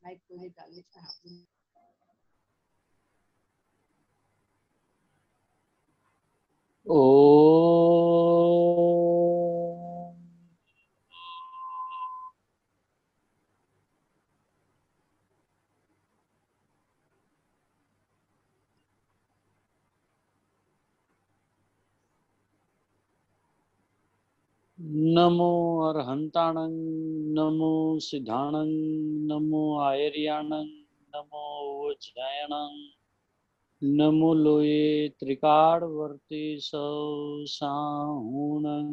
Mike કોઈ ચાલુ છે આપણું? નમો અરહંતાણં નમો સિદ્ધાણં નમો આયર્યાણં નમો વજ્રાયણં નમો લોયે ત્રિકાળવર્તી સૌ સાહુણં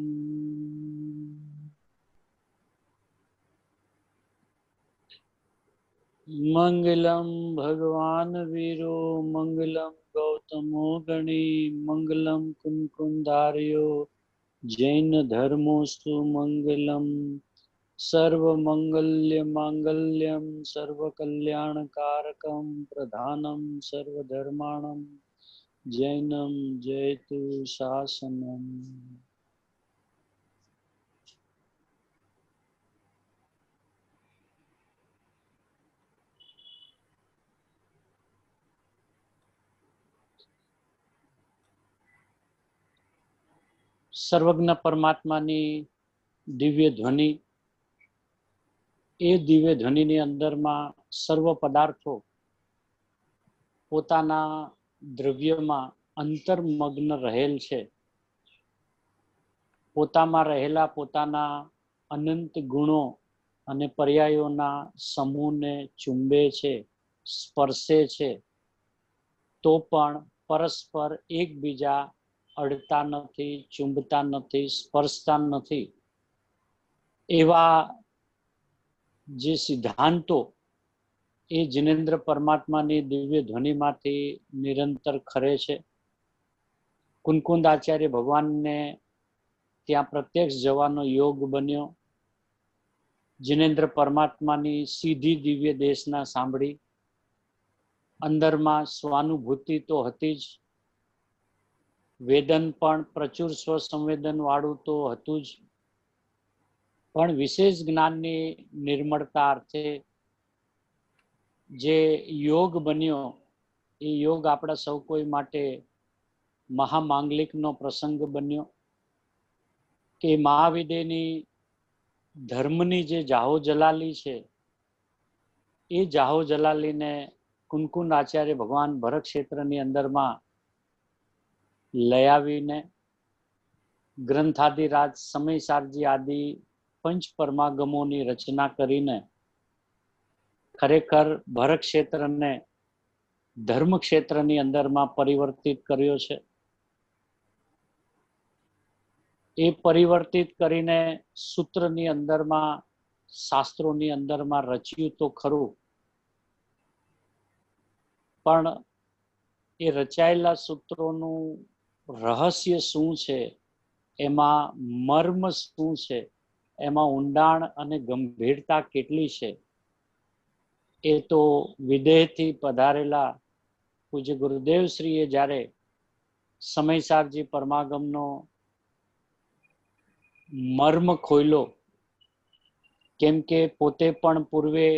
મંગલમ ભગવાન વીરો મંગલમ ગૌતમો ગણી મંગલમ કુંકુંધાર્યો જૈન ધર્મોસ્તુ મંગલમ સર્વ મંગલ્ય માંગલ્યમ સર્વ કલ્યાણકારકમ પ્રધાનમ સર્વ ધર્માણમ જૈનમ જયતુ શાસનમ. સર્વજ્ઞ પરમાત્માની દિવ્ય ધ્વનિ, એ દિવ્ય ધ્વનિની અંદરમાં સર્વ પદાર્થો પોતાના દ્રવ્યમાં અંતર્મગ્ન રહેલ છે. પોતામાં રહેલા પોતાના અનંત ગુણો અને પર્યાયોના સમૂહને ચુંબે છે, સ્પર્શે છે, તો પણ પરસ્પર એકબીજા અડતા નથી, ચુંબતા નથી, સ્પર્શતા નથી. એવા જે સિદ્ધાંતો એ જિનેન્દ્ર પરમાત્માની દિવ્ય ધ્વનિમાંથી નિરંતર ખરે છે. કુનકુંદ આચાર્ય ભગવાનને ત્યાં પ્રત્યક્ષ જવાનો યોગ બન્યો. જિનેન્દ્ર પરમાત્માની સીધી દિવ્ય દેશના સાંભળી. અંદરમાં સ્વાનુભૂતિ તો હતી જ, વેદન પણ પ્રચુર સ્વસંવેદન વાળું તો હતું જ, પણ વિશેષ જ્ઞાનની નિર્મળતા અર્થે જે યોગ બન્યો એ યોગ આપણા સૌ કોઈ માટે મહામાંગલિકનો પ્રસંગ બન્યો કે મહાવિદ્યની ધર્મની જે જાહો જલાલી છે એ જાહો જલાલીને કુનકુંદ આચાર્ય ભગવાન ભરત ક્ષેત્રની અંદરમાં લઈ આવીને ગ્રંથાદિરાજ સમયસારજી આદિ પંચ પરમાગમોની રચના કરીને ખરેખર ભરત ક્ષેત્રને ધર્મ ક્ષેત્રની અંદરમાં પરિવર્તિત કર્યો છે. એ પરિવર્તિત કરીને સૂત્રની અંદરમાં, શાસ્ત્રોની અંદરમાં રચ્યું તો ખરું, પણ એ રચાયેલા સૂત્રોનું રહસ્ય શું છે, એમાં મર્મ શું છે, એમાં ઊંડાણ અને ગંભીરતા કેટલી છે, એ તો વિદેહથી પધારેલા પૂજ્ય ગુરુદેવ શ્રીએ જ્યારે સમયસારજી પરમાગમનો મર્મ ખોલ્યો, કેમ કે પોતે પણ પૂર્વે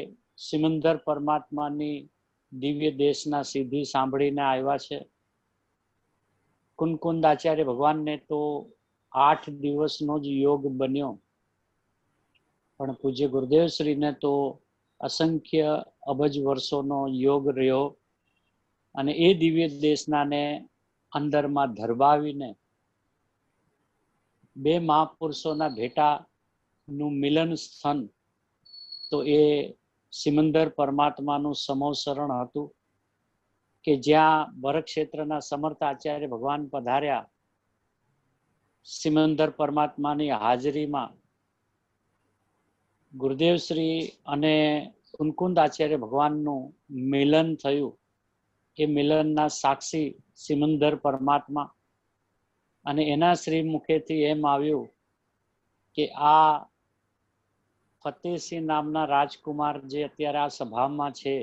સિમંદર પરમાત્માની દિવ્ય દેશના સીધી સાંભળીને આવ્યા છે. કુનકુંદ આચાર્ય ભગવાનને તો 8 દિવસનો જ યોગ બન્યો, પણ પૂજ્ય ગુરુદેવ શ્રીને તો અસંખ્ય અબજ વર્ષોનો યોગ રહ્યો અને એ દિવ્ય દેશનાને અંદરમાં ધરબાવીને બે મહાપુરુષોના ભેટાનું મિલન સ્થાન તો એ સિમંદર પરમાત્માનું સમોસરણ હતું કે જ્યાં ભરત ક્ષેત્રના સમર્થ આચાર્ય ભગવાન પધાર્યા. સિમંદર પરમાત્માની હાજરીમાં ગુરુદેવ શ્રી અને કુનકુંદ આચાર્ય ભગવાનનું મિલન થયું. એ મિલનના સાક્ષી સિમંદર પરમાત્મા, અને એના શ્રી મુખેથી એમ આવ્યું કે આ ફતેહસિંહ નામના રાજકુમાર જે અત્યારે આ સભામાં છે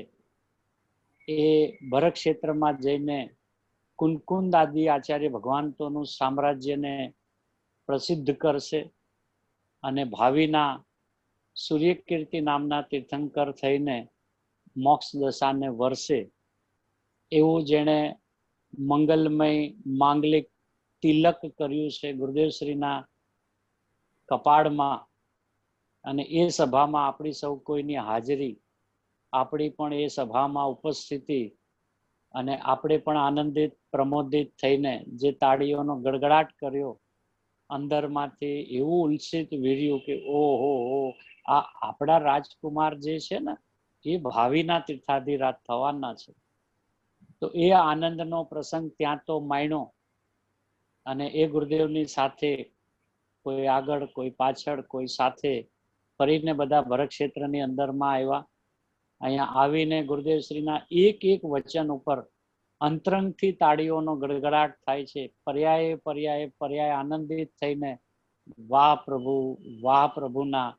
એ ભરત ક્ષેત્રમાં જઈને કુનકુંદ આદિ આચાર્ય ભગવાનતોનું સામ્રાજ્યને પ્રસિદ્ધ કરશે અને ભાવિના સૂર્યકીર્તિ નામના તીર્થંકર થઈને મોક્ષ દશાને વર્ષે એવું જેણે મંગલમય માંગલિક તિલક કર્યું છે ગુરુદેવશ્રીના કપાળમાં, અને એ સભામાં આપણી સૌ કોઈની હાજરી, આપણી પણ એ સભામાં ઉપસ્થિતિ, અને આપણે પણ આનંદિત પ્રમોદિત થઈને જે તાળીઓનો ગડગડાટ કર્યો, અંદરમાંથી એવું ઉલ્સિત વીર્યું કે ઓહો હો, આ આપણા રાજકુમાર જે છે ને એ ભાવિના તીર્થાધિરાજ થવાના છે. તો એ આનંદનો પ્રસંગ ત્યાં તો માણ્યો, અને એ ગુરુદેવની સાથે કોઈ આગળ, કોઈ પાછળ, કોઈ સાથે ફરીને બધા ભરત ક્ષેત્રની અંદરમાં આવ્યા. અહીંયા આવીને ગુરુદેવશ્રીના એક એક વચન ઉપર અંતરંગથી તાળીઓનો ગડગડાટ થાય છે. પર્યાય પર્યાય પર્યાય આનંદિત થઈને વાહ પ્રભુના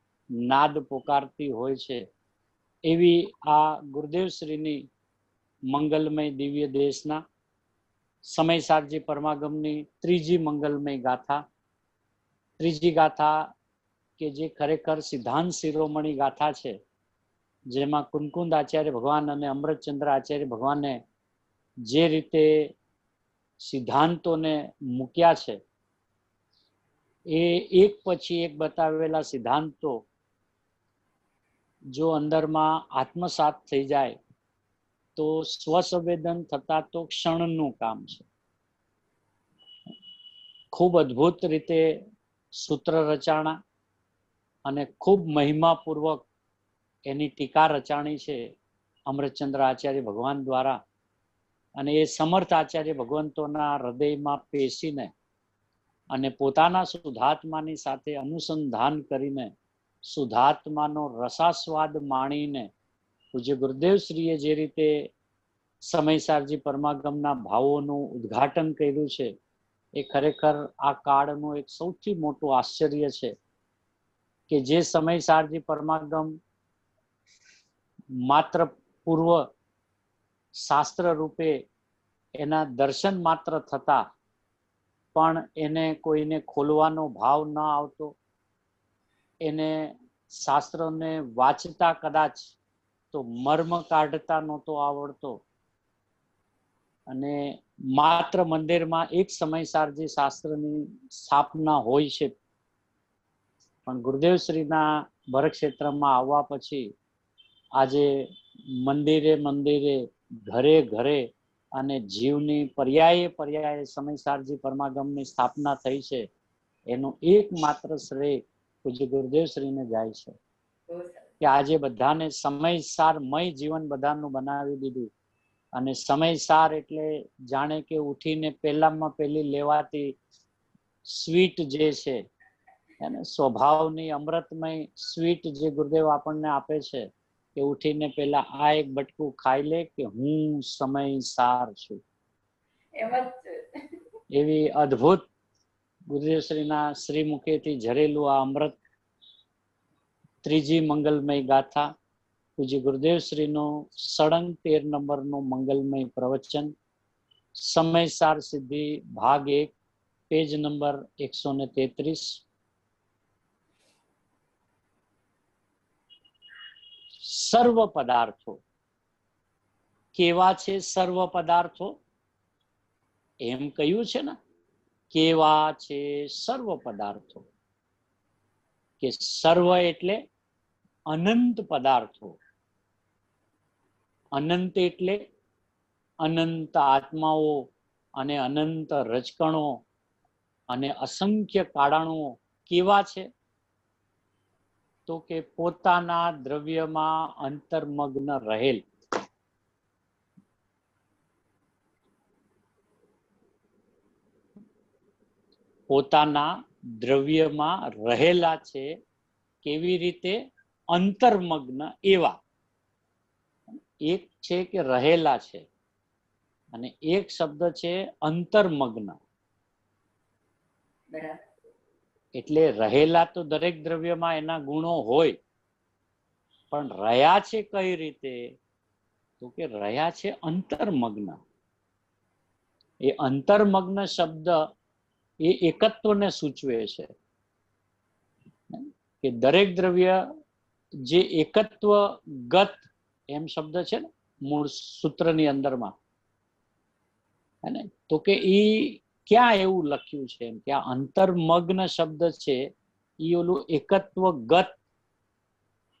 નાદ પોકારતી હોય છે. એવી આ ગુરુદેવશ્રીની મંગલમય દિવ્ય દેશના સમયસારજી પરમાગમની ત્રીજી મંગલમય ગાથા, ત્રીજી ગાથા કે જે ખરેખર સિદ્ધાંત શિરોમણી ગાથા છે, જેમાં કુનકુંદ આચાર્ય ભગવાન અને અમૃતચંદ્ર આચાર્ય ભગવાને જે રીતે સિદ્ધાંતોને મૂક્યા છે, એ એક પછી એક બતાવેલા સિદ્ધાંતો જો અંદરમાં આત્મસાત થઈ જાય તો સ્વસંવેદન થતા તો ક્ષણનું કામ છે. ખૂબ અદ્ભુત રીતે સૂત્ર રચાણા અને ખૂબ મહિમાપૂર્વક એની ટીકા રચાણી છે અમૃતચંદ્ર આચાર્ય ભગવાન દ્વારા. અને એ સમર્થ આચાર્ય ભગવંતોના હૃદયમાં પેસીને અને પોતાના શુદ્ધાત્માની સાથે અનુસંધાન કરીને શુદ્ધાત્માનો રસાસ્વાદ માણીને પૂજ્ય ગુરુદેવશ્રીએ જે રીતે સમયસારજી પરમાગમના ભાવોનું ઉદ્ઘાટન કર્યું છે, એ ખરેખર આ કાળનું એક સૌથી મોટું આશ્ચર્ય છે કે જે સમયસારજી પરમાગમ માત્ર પૂર્વ શાસ્ત્ર રૂપે એના દર્શન માત્ર થતા, પણ એને કોઈને ખોલવાનો ભાવ ન આવતો, એને શાસ્ત્રોને વાંચતા કદાચ તો મર્મ કાઢતા નહોતો આવડતો, અને માત્ર મંદિરમાં એક સમયસારજી શાસ્ત્રની સ્થાપના હોય છે. પણ ગુરુદેવશ્રીના ભરત ક્ષેત્રમાં આવવા પછી આજે મંદિરે મંદિરે, ઘરે ઘરે અને જીવની પર્યાયે પર્યાયે સમયસારજી પરમાગમની સ્થાપના થઈ છે. એનું એકમાત્ર શ્રેય પૂજ્ય ગુરુદેવશ્રીને જાય છે કે આજે બધાને સમયસારમય જીવન બધાનું બનાવી દીધું. અને સમયસાર એટલે જાણે કે ઉઠીને પહેલામાં પહેલી લેવાતી સ્વીટ જે છે, એને સ્વભાવની અમૃતમય સ્વીટ જે ગુરુદેવ આપણને આપે છે કે ઉઠીને પહેલા આ એક બટકું ખાઈ લે કે હું સમયસાર છું. એવી અદ્ભુત ગુરુદેવશ્રીના શ્રીમુખેથી ઝરેલું આ અમૃત ત્રીજી મંગલમય ગાથા, પૂજ્ય ગુરુદેવશ્રીનું સળંગ 13 નંબરનું મંગલમય પ્રવચન, સમયસાર સિદ્ધિ ભાગ 1, પેજ નંબર 133. સર્વ પદાર્થો કેવા છે? સર્વ પદાર્થો એમ કહ્યું છે ને, કેવા છે સર્વ પદાર્થો, કે સર્વ એટલે અનંત પદાર્થો, અનંત એટલે અનંત આત્માઓ અને અનંત રજકણો અને અસંખ્ય કારણો. કેવા છે? તો કે પોતાના દ્રવ્યમાં અંતર્મગ્ન રહેલ. પોતાના દ્રવ્યમાં રહેલા છે. કેવી રીતે? અંતર્મગ્ન એવા. એક છે કે રહેલા છે, અને એક શબ્દ છે અંતર્મગ્ન. એટલે રહેલા તો દરેક દ્રવ્યમાં એના ગુણો હોય, પણ રહ્યા છે કઈ રીતે? તો કે રહ્યા છે અંતર્મગ્ન. એ અંતર્મગ્ન શબ્દ એ એકત્વને સૂચવે છે કે દરેક દ્રવ્ય જે એકત્વ ગત એમ શબ્દ છે ને મૂળ સૂત્રની અંદરમાં, હે ને? તો કે ઈ ક્યાં એવું લખ્યું છે એમ કે આ અંતર્મગ્ન શબ્દ છે ઈ ઓલું એકત્વ ગત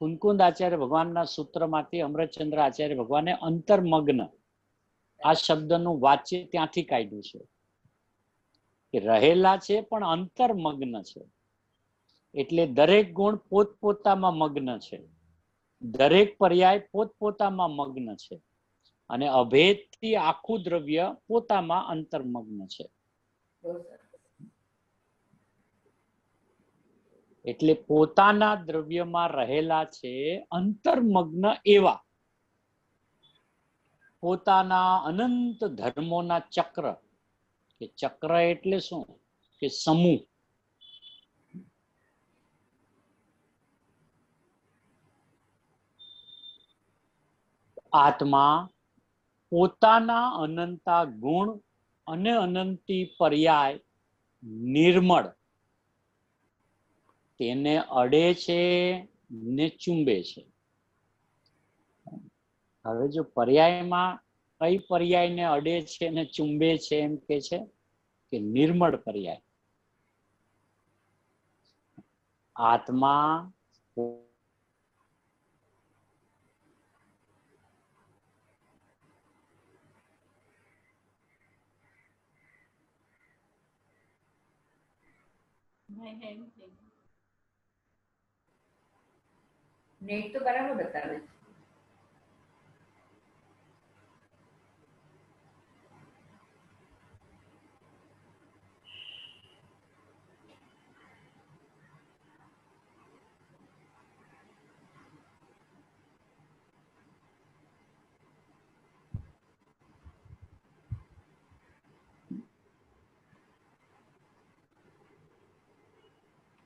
કુંકુંદ આચાર્ય ભગવાનના સૂત્રમાંથી અમૃતચંદ્ર આચાર્ય ભગવાને અંતર્મગ્ન આ શબ્દનું વાચ્ય ત્યાંથી કાઢ્યું છે કે રહેલા છે પણ અંતર્મગ્ન છે, એટલે દરેક ગુણ પોતપોતામાં મગ્ન છે, દરેક પર્યાય પોતપોતામાં મગ્ન છે, અને અભેદથી આખું દ્રવ્ય પોતામાં અંતર્મગ્ન છે. એટલે પોતાના દ્રવ્યમાં રહેલા છે અંતર્મગ્ન એવા પોતાના અનંત ધર્મોના ચક્ર, કે ચક્ર એટલે શું કે સમૂહ, આત્મા પોતાના અનંતા ગુણ અને અનંતી પર્યાય નિર્મળ તેને અડે છે ને ચુંબે છે. હવે જો પર્યાયમાં કઈ પર્યાયને અડે છે ને ચુંબે છે એમ કે છે કે નિર્મળ પર્યાય. આત્મા નેટ તો બરાબર બતાવે છે.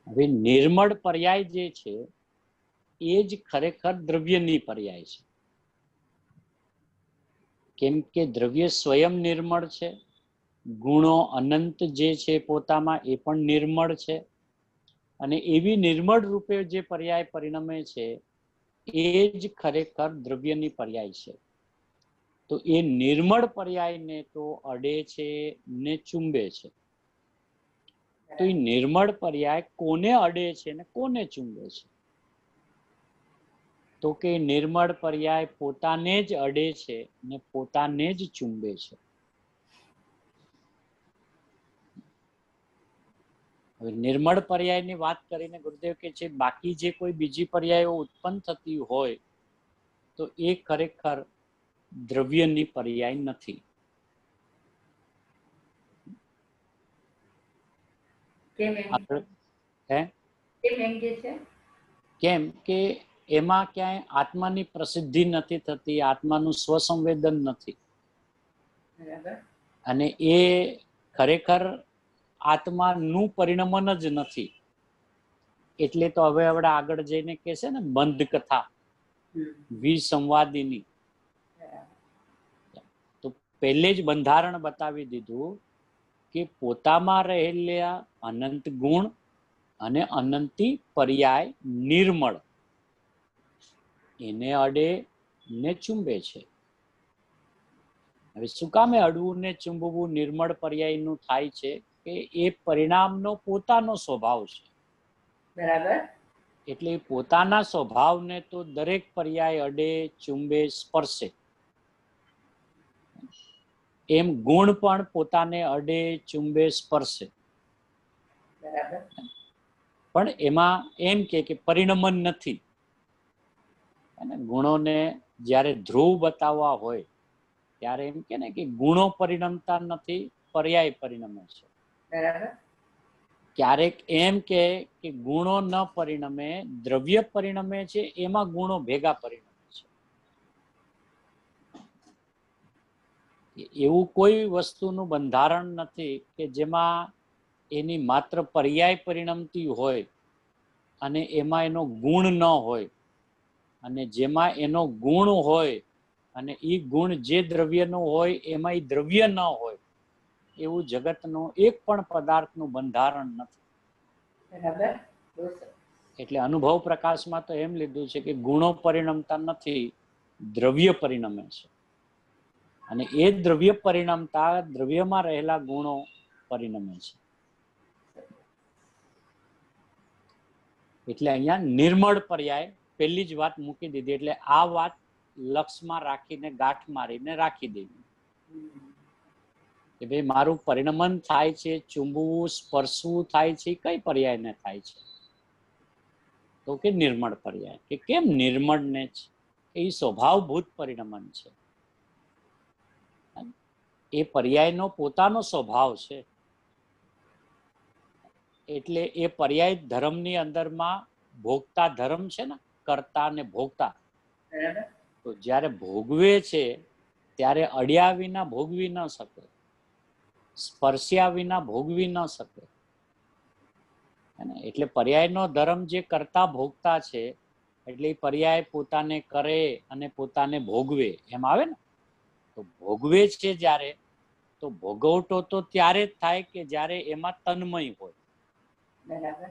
હવે નિર્મળ પર્યાય જે છે એ જ ખરેખર દ્રવ્યની પર્યાય છે, કેમ કે દ્રવ્ય સ્વયં નિર્મળ છે, ગુણો અનંત જે છે પોતામાં એ પણ નિર્મળ છે, અને એવી નિર્મળ રૂપે જે પર્યાય પરિણમે છે એ જ ખરેખર દ્રવ્યની પર્યાય છે. તો એ નિર્મળ પર્યાયને તો અડે છે ને ચુંબે છે. તો એ નિર્મળ પર્યાય કોને અડે છે ને કોને ચુંબે છે? તો કે નિર્મળ પર્યાય પોતાને જ અડે છે ને પોતાને જ ચુંબે છે. હવે નિર્મળ પર્યાયની વાત કરીને ગુરુદેવ કે છે બાકી જે કોઈ બીજી પર્યાયો ઉત્પન્ન થતી હોય તો એ ખરેખર દ્રવ્યની પર્યાય નથી. કેમ કે એમાં ક્યાંય આત્માની પ્રસિદ્ધિ નથી થતી, આત્માનું સ્વસંવેદન નથી, અને એ ખરેખર આત્માનું પરિણમન જ નથી. એટલે તો હવે આગળ જઈને કે છે ને બંધ કથા વિસંવાદીની, તો પહેલે જ બંધારણ બતાવી દીધું કે પોતામાં રહેલા અનંત ગુણ અને અનંતી પર્યાય નિર્મળ એને અડે ને ચુંબે છે. હવે શું કામે અડવું ને ચુંબવું નિર્મળ પર્યાયનું થાય છે કે એ પરિણામનો પોતાનો સ્વભાવ છે. બરાબર. એટલે પોતાના સ્વભાવને તો દરેક પર્યાય અડે, ચુંબે, સ્પર્શે. એમ ગુણ પણ પોતાને અડે, ચુંબે, સ્પર્શે. બરાબર. પણ એમાં એમ કે પરિણમન નથી. અને ગુણોને જ્યારે ધ્રુવ બતાવવા હોય ત્યારે એમ કે ને કે ગુણો પરિણમતા નથી, પર્યાય પરિણમે છે. બરાબર. ક્યારેક એમ કે ગુણો ન પરિણમે, દ્રવ્ય પરિણમે છે, એમાં ગુણો ભેગા પરિણમે છે. એવું કોઈ વસ્તુનું બંધારણ નથી કે જેમાં એની માત્ર પર્યાય પરિણમતી હોય અને એમાં એનો ગુણ ન હોય, અને જેમાં એનો ગુણ હોય અને એ ગુણ જે દ્રવ્યનો હોય એમાં એ દ્રવ્ય ન હોય, એવું જગતનું એક પણ પદાર્થનું બંધારણ નથી. એટલે અનુભવ પ્રકાશમાં તો એમ લીધું છે કે ગુણો પરિણમતા નથી, દ્રવ્ય પરિણમે છે, અને એ દ્રવ્ય પરિણમતા દ્રવ્યમાં રહેલા ગુણો પરિણમે છે. એટલે અહીંયા નિર્મળ પર્યાય પહેલી જ વાત મૂકી દીધી. એટલે આ વાત લક્ષમાં રાખીને ગાંઠ મારીને રાખી દેવી કે ભાઈ મારું પરિણમન થાય છે, ચુંબવું સ્પર્શવું થાય છે, કઈ પર્યાયને થાય છે? તો કે નિર્મળ પર્યાય. કે કેમ નિર્મળ ને જ? એ સ્વભાવભૂત પરિણમન છે. એ પર્યાયનો પોતાનો સ્વભાવ છે. એટલે એ પર્યાય ધર્મની અંદરમાં ભોગતા ધર્મ છે ને, કર્તા ને ભોગતા. તો જ્યારે ભોગવે છે ત્યારે અડ્યા વિના ભોગવી ન શકે, સ્પર્શ્યા વિના ભોગવી ન શકે. એટલે પર્યાયનો ધર્મ જે કરતા ભોગતા છે, એટલે પર્યાય પોતાને કરે અને પોતાને ભોગવે એમ આવે ને. તો ભોગવે છે જ્યારે, તો ભોગવટો તો ત્યારે જ થાય કે જ્યારે એમાં તન્મય હોય. બરાબર.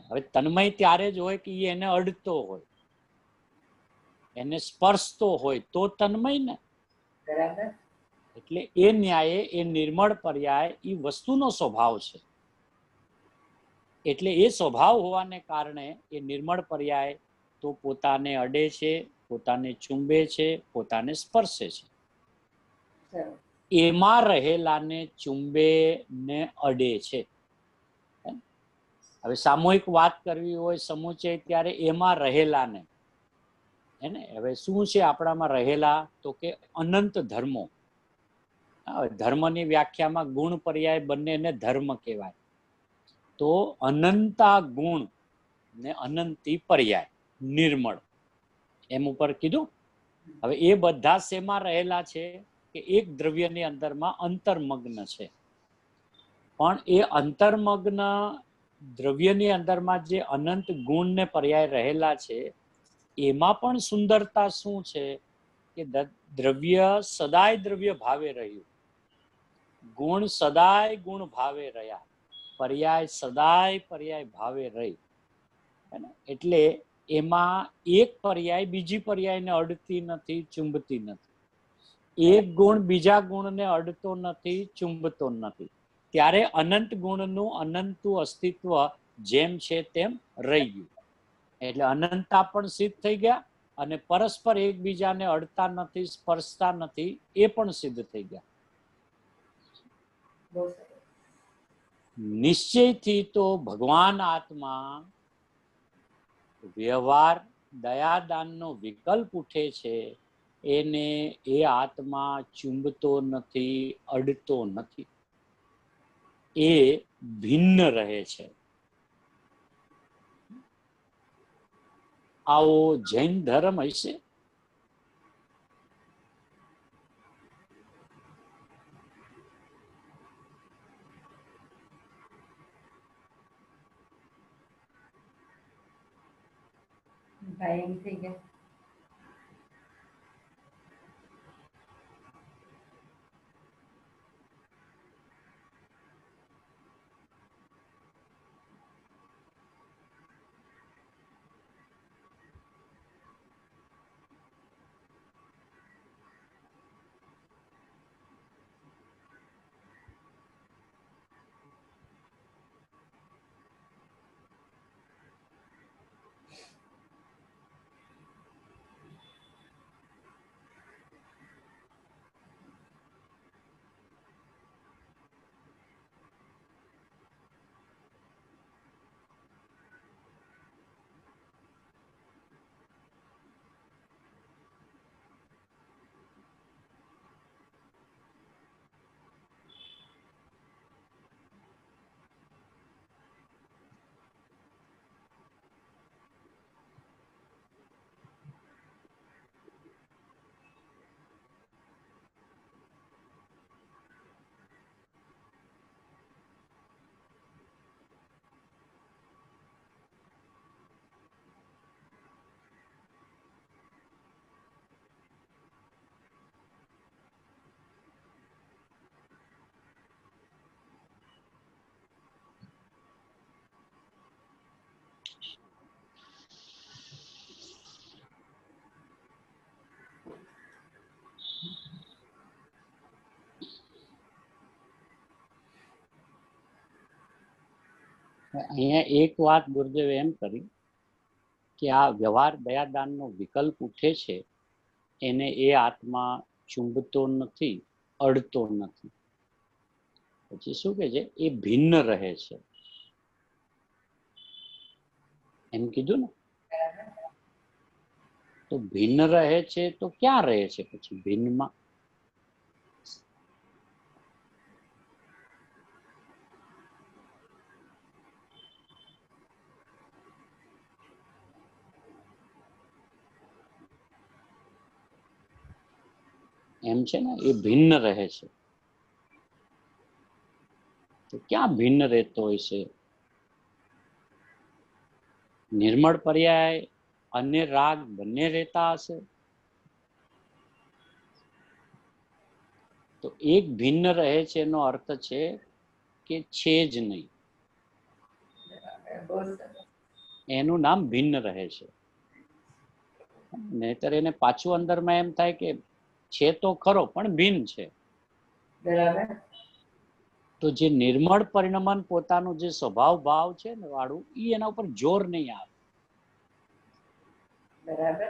હવે તન્મય ત્યારે જ હોય કે એને અડતો હોય, એને સ્પર્શતો હોય, તો તન્મય ને. બરાબર. એટલે એ ન્યાયે એ નિર્મળ પર્યાય એ વસ્તુનો સ્વભાવ છે. એટલે એ સ્વભાવ હોવાને કારણે એ નિર્મળ પર્યાય તો પોતાને અડે છે, પોતાને ચુંબે છે, પોતાને સ્પર્શે છે. એમાં રહેલાને ચુંબે ને અડે છે. હવે સામૂહિક વાત કરવી હોય સમુચય, ત્યારે એમાં રહેલાને એને હવે શું છે આપણામાં રહેલા? તો કે અનંત ધર્મો. ધર્મની વ્યાખ્યામાં ગુણ પર્યાય બંનેને ધર્મ કહેવાય. તો અનંતા ગુણ ને અનંતી પર્યાય નિર્મળ, એમ ઉપર કીધું. હવે એ બધા શેમાં રહેલા છે? કે એક દ્રવ્યની અંદરમાં અંતર્મગ્ન છે. પણ એ અંતર્મગ્ન દ્રવ્યની અંદરમાં જે અનંત ગુણ ને પર્યાય રહેલા છે, એમાં પણ સુંદરતા શું છે? કે દ્રવ્ય સદાય દ્રવ્ય ભાવે રહ્યું, ગુણ સદાય ગુણ ભાવે રહ્યા, પર્યાય સદાય પર્યાય ભાવે રહી. એટલે એમાં એક પર્યાય બીજી પર્યાયને અડતી નથી, ચુંબતી નથી. એક ગુણ બીજા ગુણને અડતો નથી, ચુંબતો નથી. ત્યારે અનંત ગુણનું અનંતું અસ્તિત્વ જેમ છે તેમ રહી ગયું. એટલે અનંતતા પણ સિદ્ધ થઈ ગયા, અને પરસ્પર એકબીજાને અડતા નથી, સ્પર્શતા નથી, એ પણ સિદ્ધ થઈ ગયા. નિશ્ચયથી તો ભગવાન આત્મા વ્યવહાર દયાદાનનો વિકલ્પ ઉઠે છે, એને એ આત્મા ચુંબતો નથી, અડતો નથી. એ ભિન્ન રહે છે. આવો જૈન ધર્મ હશે. ભાઈ થઈ ગયા. અહીંયા એક વાત ગુરુદેવે એમ કરી કે આ વ્યવહાર દયાદાનનો વિકલ્પ ઉઠે છે એને એ આત્મા ચુંબતો નથી, અડતો નથી. પછી શું કે છે, એ ભિન્ન રહે છે એમ કીધું ને. તો ભિન્ન રહે છે તો ક્યાં રહે છે પછી ભિન્નમાં? એમ છે ને, એ ભિન્ન રહે છે. તો ક્યાં ભિન્ન રહેતો હોય છે? નિર્મળ પર્યાય અને રાગ બંને રહેતા હશે તો એક ભિન્ન રહે છે એનો અર્થ છે કે છે જ નહીં, એનું નામ ભિન્ન રહે છે. નહીતર એને પાછું અંદરમાં એમ થાય કે છે તો ખરો પણ ભિન્ન છે. બરાબર. તો જે નિર્મળ પરિણમન પોતાનું જે સ્વભાવ ભાવ છે ને વાળું, એ એના ઉપર જોર નહીં આવે. બરાબર.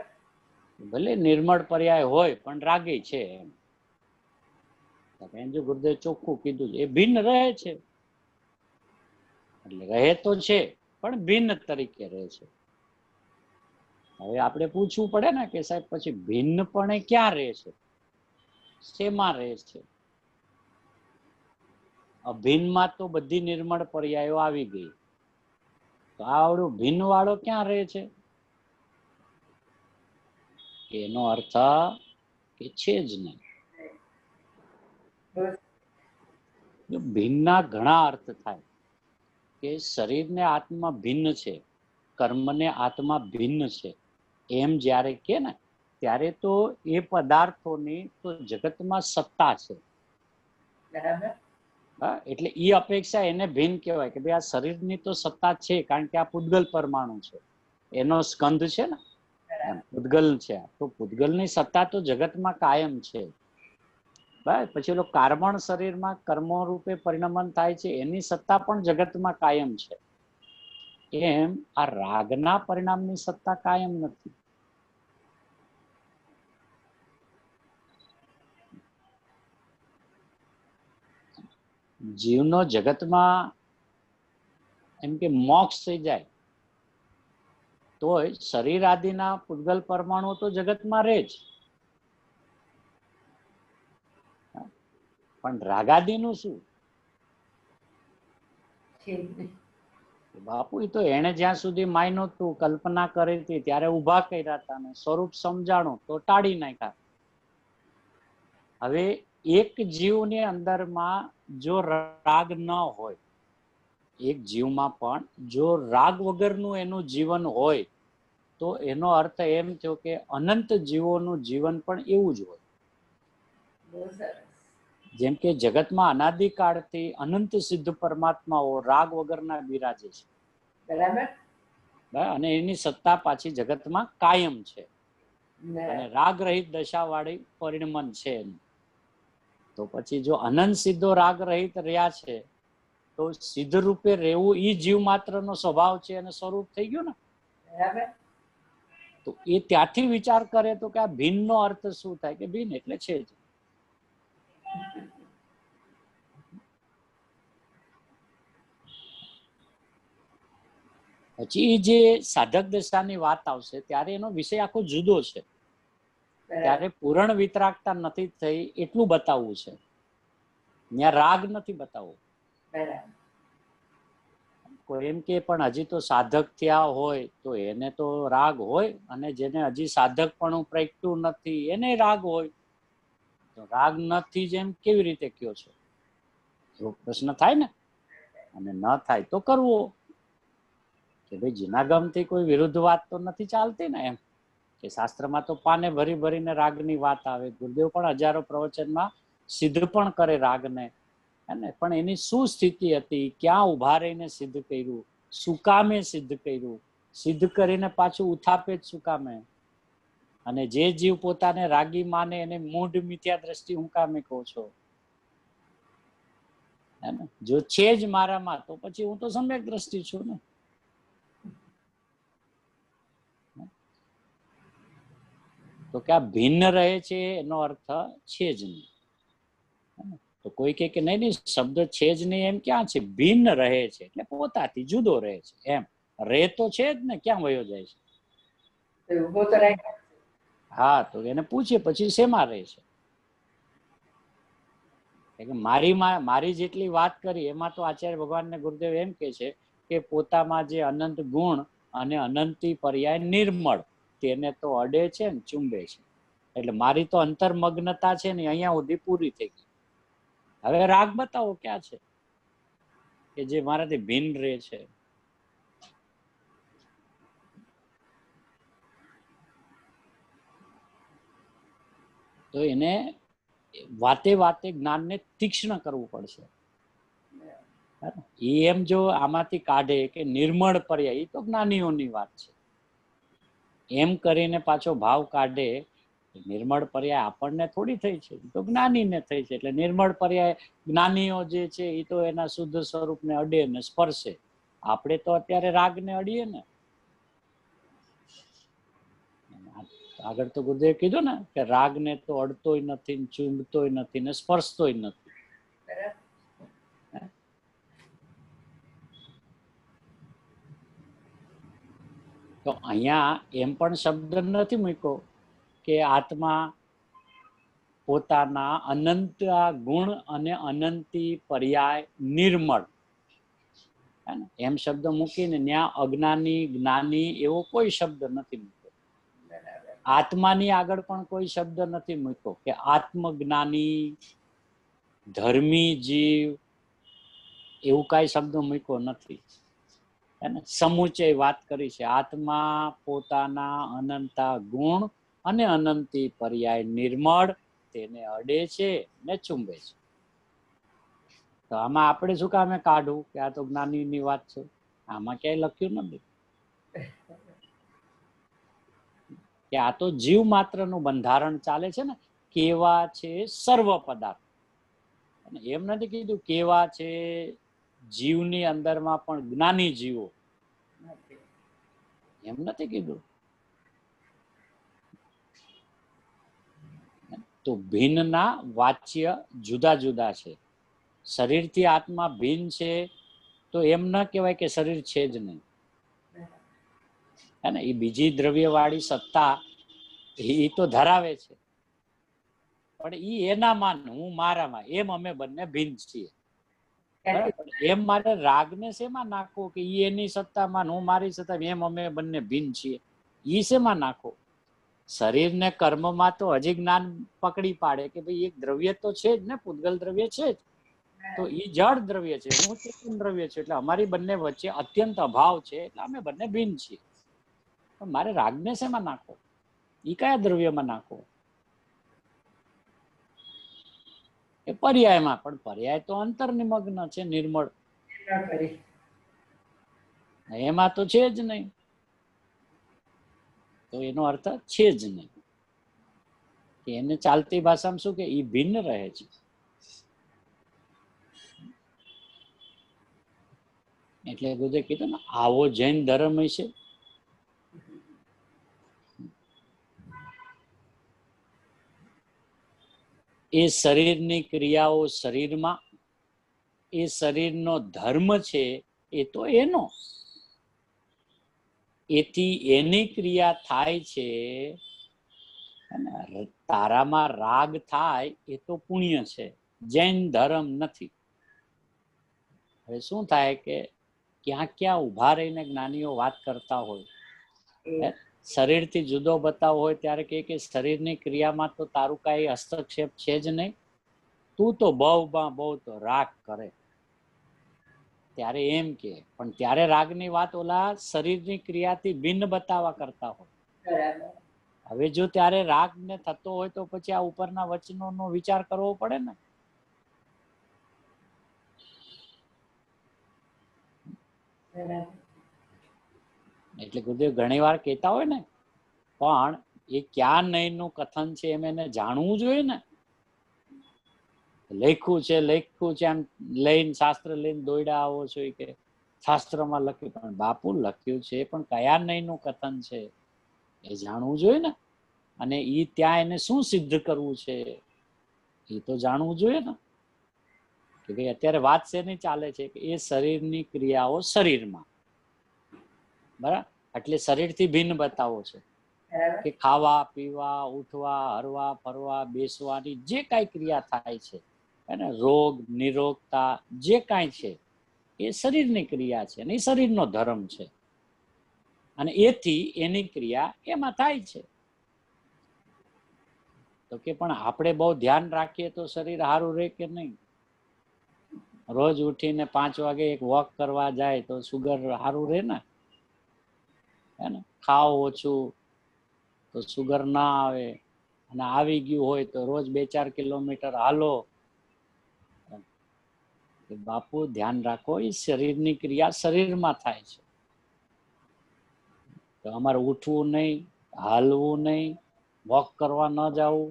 ભલે નિર્મળ પર્યાય હોય પણ રાગી છે એમ જો ગુરુદેવ ચોખ્ખું કીધું છે, એ ભિન્ન રહે છે. એટલે રહે તો છે પણ ભિન્ન તરીકે રહે છે. હવે આપણે પૂછવું પડે ને કે સાહેબ પછી ભિન્નપણે ક્યાં રહે છે, શેમાં રહે છે? અભિન્નમાં તો બધી નિર્મળ પર્યાયો આવી ગઈ, તો આવડું ભિન્ન વાળો ક્યાં રહે છે? એનો અર્થ કે છે જ નહીં. ભિન્નના ઘણા અર્થ થાય કે શરીરને આત્મા ભિન્ન છે, કર્મને આત્મા ભિન્ન છે, એમ જ્યારે કે ને ત્યારે તો એ પદાર્થોની તો જગતમાં સત્તા છે. બરાબર. એટલે એ અપેક્ષા એને ભિન્ન કહેવાય કે ભાઈ આ શરીરની તો સત્તા છે, કારણ કે આ પૂતગલ પરમાણુ છે, એનો સ્કંદ છે ને, પૂતગલ છે. તો પૂતગલની સત્તા તો જગતમાં કાયમ છે. પછી ઓલો કાર્બન શરીરમાં કર્મો રૂપે પરિણમન થાય છે, એની સત્તા પણ જગતમાં કાયમ છે. એમ આ રાગના પરિણામની સત્તા કાયમ નથી. જીવનો જગતમાં એમ કે મોક્ષ થઈ જાય તોય શરીર આદિના પૂતગલ પરમાણુ તો જગતમાં રહે જ, પણ રાગાદીનું શું? બાપુ તો એને જ્યાં સુધી માયનો તું કલ્પના કરી હતી ત્યારે ઉભા કર્યા હતા ને સ્વરૂપ સમજાણું તો ટાળી નાખ્યા. હવે એક જીવની અંદરમાં જો રાગ ન હોય, એક જીવમાં પણ જો રાગ વગરનું એનું જીવન હોય તો એનો અર્થ એમ થયો કે અનંત જીવોનું જીવન પણ એવું જ હોય. જેમ કે જગતમાં અનાદિકાળથી અનંત સિદ્ધ પરમાત્માઓ રાગ વગરના બિરાજે છે. બરાબર. અને એની સત્તા પાછી જગતમાં કાયમ છે અને રાગ રહિત દશા વાળી પરિણમન છે. તો પછી જો અનંત સિદ્ધો રાગ રહિત રહ્યા છે તો સિદ્ધ રૂપે રહેવું એ જીવ માત્ર નો સ્વભાવ છે અને સ્વરૂપ થઈ ગયું ને. બરાબર. તો એ ત્યાંથી વિચાર કરે તો કે આ ભિન્ન નો અર્થ શું થાય કે ભિન્ન એટલે છે જ. પછી જે સાધક દશાની વાત આવશે ત્યારે એનો વિષય આખો જુદો છે. ત્યારે પૂરણ વિતરાગતા નથી થઈ એટલું બતાવવું છે, ત્યાં રાગ નથી બતાવવો. કોઈ એમ કે પણ હજી તો સાધક થયા હોય તો એને તો રાગ હોય, અને જેને હજી સાધક પણ પ્રગટ્યું નથી એને રાગ હોય. તો રાગ નથી જેમ કેવી રીતે કયો છો, એવો પ્રશ્ન થાય ને. અને ન થાય તો કરવો કે ભાઈ જીના ગમથી કોઈ વિરુદ્ધ વાત તો નથી ચાલતી ને. એમ કે શાસ્ત્રમાં તો પાને ભરી ભરીને રાગની વાત આવે. ગુરુદેવ પણ હજારો પ્રવચનમાં સિદ્ધ પણ કરે રાગને, પણ એની શું સ્થિતિ હતી, ક્યાં ઉભા રહીને સિદ્ધ કર્યું, શું કામે સિદ્ધ કર્યું, સિદ્ધ કરીને પાછું ઉથાપે જ શું કામે. અને જે જીવ પોતાને રાગી માને એને મૂઢ મિથ્યા દ્રષ્ટિ હું કામે કહું છો. હે ને? જો છે જ મારામાં તો પછી હું તો સમ્યક દ્રષ્ટિ છું ને. તો કે આ ભિન્ન રહે છે એનો અર્થ છે જ નહીં. તો કોઈ કે નહીં નહીં, શબ્દ છે જ નહીં એમ ક્યાં છે? ભિન્ન રહે છે એટલે પોતાથી જુદો રહે છે એમ. રહે તો છે જ ને, ક્યાં વયો જાય છે? તો ઊભો તો રાખ્યો. હા, તો એને પૂછે પછી શેમાં રહે છે? મારી જેટલી વાત કરી એમાં તો આચાર્ય ભગવાન ને ગુરુદેવ એમ કે છે કે પોતામાં જે અનંત ગુણ અને અનંતી પર્યાય નિર્મળ, તેને તો અડે છે ને ચુંબે છે. એટલે મારી તો અંતર્મગ્નતા છે ને અહીંયા સુધી પૂરી થઈ ગઈ. હવે રાગ બતાવો ક્યાં છે કે જે મારાથી ભિન્ન રહે છે? તો એને વાતે વાતે જ્ઞાનને તીક્ષ્ણ કરવું પડશે. એ એમ જો આમાંથી કાઢે કે નિર્મળ પર્યાય, એ તો જ્ઞાનીઓની વાત છે. એમ કરીને પાછો ભાવ કાઢે, નિર્મળ પર્યાય આપણને થોડી થઈ છે, તો જ્ઞાનીને થઈ છે. એટલે નિર્મળ પર્યાય જ્ઞાનીઓ જે છે એ તો એના શુદ્ધ સ્વરૂપને અડે ને સ્પર્શે. આપણે તો અત્યારે રાગને અડીએ ને. આગળ તો ગુરુદેવે કીધું ને કે રાગને તો અડતોય નથી, ચૂંબતોય નથી ને સ્પર્શતોય નથી. તો અહીંયા એમ પણ શબ્દ નથી મૂક્યો કે આત્મા પોતાના અનંત ગુણ અને અનંતી પર્યાય નિર્મળ, એમ શબ્દ મૂકીને ત્યાં અજ્ઞાની જ્ઞાની એવો કોઈ શબ્દ નથી મૂક્યો. આત્માની આગળ પણ કોઈ શબ્દ નથી મૂક્યો કે આત્મજ્ઞાની, ધર્મી જીવ, એવું કાંઈ શબ્દ મૂક્યો નથી. સમુચય વાત કરી છે. આત્મા પોતાના અનંતા ગુણ અને અનંતી પર્યાય નિર્મળ, તેને અડે છે ને ચુંબે છે. તો આમાં આપણે શું કામે કાઢવું કે આ તો જ્ઞાનીની વાત છે? આમાં ક્યાંય લખ્યું નથી કે આ તો જીવ માત્રનું બંધારણ ચાલે છે ને. કેવા છે સર્વ પદાર્થ, એમ નથી કીધું કેવા છે જીવની અંદરમાં પણ જ્ઞાની જીવો, એમ નથી કીધું. તો ભિન્નના વાચ્ય જુદા જુદા છે. શરીરથી આત્મા ભિન્ન છે તો એમ ન કહેવાય કે શરીર છે જ નહીં. હે ને? એ બીજી દ્રવ્યવાળી સત્તા એ તો ધરાવે છે, પણ એ એનામાં હું મારામાં, એમ અમે બંને ભિન્ન છીએ. એમ મારે રાગને શેમાં નાખવો કે ઈ એની સત્તામાં હું મારી સત્તા, એમ અમે બંને ભિન્ન છીએ? ઈ શેમાં નાખો? શરીરને કર્મમાં તો હજી જ્ઞાન પકડી પાડે કે ભાઈ એક દ્રવ્ય તો છે જ ને, પૂતગલ દ્રવ્ય છે જ, તો ઈ જળ દ્રવ્ય છે, હું ચેતન દ્રવ્ય છું, એટલે અમારી બંને વચ્ચે અત્યંત અભાવ છે, એટલે અમે બંને ભિન્ન છીએ. પણ મારે રાગને શેમાં નાખો? ઈ કયા દ્રવ્યમાં નાખો? એ પર્યાયમાં, પણ પર્યાય તો અંતર્નિમગ્ન છે, નિર્મળ, એમાં તો છે જ નહીં. તો એનો અર્થ છે જ નહીં. કે એને ચાલતી ભાષામાં શું કે ઈ ભિન્ન રહે છે. એટલે બધે કીધું ને, આવો જૈન ધર્મ છે. એ શરીરની ક્રિયાઓ શરીરમાં, એ શરીરનો ધર્મ છે એ તો એનો, એથી એની ક્રિયા થાય છે. તારામાં રાગ થાય એ તો પુણ્ય છે, જૈન ધર્મ નથી. હવે શું થાય કે ક્યાં ક્યાં ઉભા રહીને જ્ઞાનીઓ વાત કરતા હોય, શરીરથી જુદો બતાવો હોય ત્યારે કે શરીરની ક્રિયામાં તો તારું કાંઈ હસ્તક્ષેપ છે જ નહીં, તું તો બહુ તો રાગ કરે, ત્યારે એમ કે, પણ ત્યારે રાગની વાત ઓલા શરીરની ક્રિયાથી ભિન્ન બતાવવા કરતા હોય. હવે જો ત્યારે રાગ ને થતો હોય તો પછી આ ઉપરના વચનોનો વિચાર કરવો પડે ને. એટલે ગુરુદેવ ઘણી વાર કહેતા હોય ને, પણ એ ક્યાં નહીં નું કથન છે એમ એને જાણવું જોઈએ ને. લખ્યું છે આમ લઈને શાસ્ત્ર લઈને દોડ્યા આવો છો કે શાસ્ત્રમાં લખ્યું, પણ બાપુ લખ્યું છે પણ કયા નયનું કથન છે એ જાણવું જોઈએ ને. અને ઈ ત્યાં એને શું સિદ્ધ કરવું છે એ તો જાણવું જોઈએ ને. કે ભાઈ અત્યારે વાત શેની ચાલે છે કે એ શરીરની ક્રિયાઓ શરીરમાં, બરાબર, એટલે શરીરથી ભિન્ન બતાવો છે કે ખાવા પીવા ઉઠવા હરવા ફરવા બેસવાની જે કાંઈ ક્રિયા થાય છે અને રોગ નિરોગતા જે કાંઈ છે એ શરીરની ક્રિયા છે અને એ શરીરનો ધર્મ છે અને એથી એની ક્રિયા એમાં થાય છે. તો કે પણ આપણે બહુ ધ્યાન રાખીએ તો શરીર સારું રહે કે નહીં? રોજ ઉઠીને 5 વાગે એક વોક કરવા જાય તો સુગર સારું રહે ને, હે ને? ખાવ ઓછું તો સુગર ના આવે, અને આવી ગયું હોય તો રોજ 2-4 કિલોમીટર હાલો. બાપુ ધ્યાન રાખો, એ શરીરની ક્રિયા શરીરમાં થાય છે. તો અમારે ઉઠવું નહીં, હાલવું નહીં, વોક કરવા ન જવું.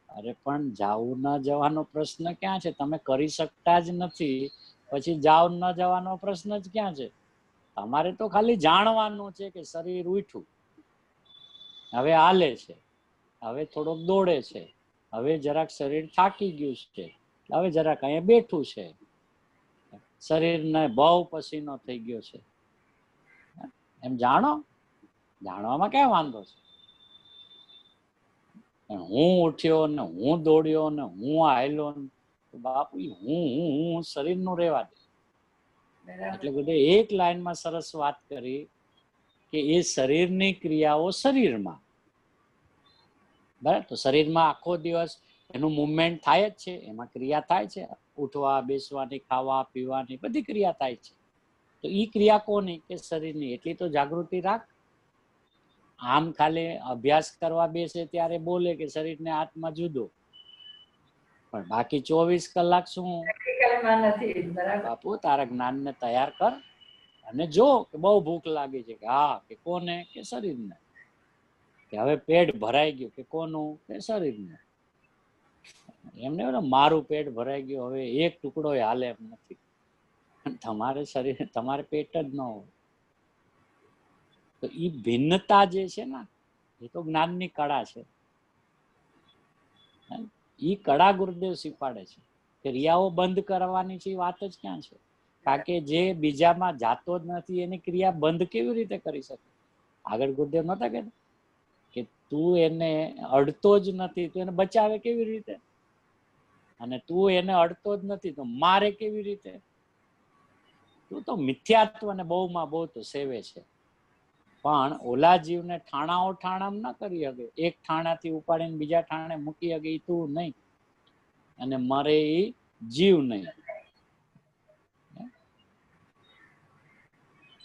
અરે પણ જાવું ન જવાનો પ્રશ્ન ક્યાં છે? તમે કરી શકતા જ નથી પછી જાવ ન જવાનો પ્રશ્ન જ ક્યાં છે? તમારે તો ખાલી જાણવાનું છે કે શરીર ઉઠ્યું, હવે હાલે છે, હવે થોડોક દોડે છે, હવે જરાક શરીર થાકી ગયું છે, હવે જરાક અહીંયા બેઠું છે, શરીરને બહુ પસીનો થઈ ગયો છે, એમ જાણો. જાણવામાં ક્યાં વાંધો છે? હું ઉઠ્યો ને હું દોડ્યો ને હું હાલ્યો, બાપુ હું શરીરનું રહેવા દે. એટલે બધે એક લાઈનમાં સરસ વાત કરી કે એ શરીરની ક્રિયાઓ શરીરમાં, બરાબર. તો શરીરમાં આખો દિવસ એનું મુવમેન્ટ થાય જ છે, એમાં ક્રિયા થાય છે, ઉઠવા બેસવાની ખાવા પીવાની બધી ક્રિયા થાય છે. તો એ ક્રિયા કોની? કે શરીરની. એટલી તો જાગૃતિ રાખ. આમ ખાલી અભ્યાસ કરવા બેસે ત્યારે બોલે કે શરીરને આત્મા જુદો, પણ બાકી 24 કલાક શું? બાપુ તારા જ્ઞાનને તૈયાર કર અને જો કે બહુ ભૂખ લાગી છે, કે હા, કે કોને? કે શરીરને. કે હવે પેટ ભરાઈ ગયું, કે કોનું? કે શરીરને. એમને મારું પેટ ભરાઈ ગયું, હવે એક ટુકડો હાલે એમ નથી. તમારે શરીર, તમારે પેટ જ ન હોય. તો એ ભિન્નતા જે છે ને એ તો જ્ઞાનની કળા છે. એ કળા ગુરુદેવ શીખવાડે છે. ક્રિયાઓ બંધ કરવાની છે એ વાત જ ક્યાં છે? કારણ કે જે બીજામાં જાતો જ નથી એની ક્રિયા બંધ કેવી રીતે કરી શકે? આગળ ગુરુદેવ નતા કહેતા કે તું એને અડતો જ નથી તો એને બચાવે કેવી રીતે? અને તું એને અડતો જ નથી તો મારે કેવી રીતે? તું તો મિથ્યાત્વને બહુમાં બહુ તો સેવે છે, પણ ઓલા જીવને ઠાણાઓ ઠાણામ ના કરી શકે. એક ઠાણાથી ઉપાડીને બીજા ઠાણે મૂકી શકે એ તું નહીં, અને મરે એ જીવ નહીં.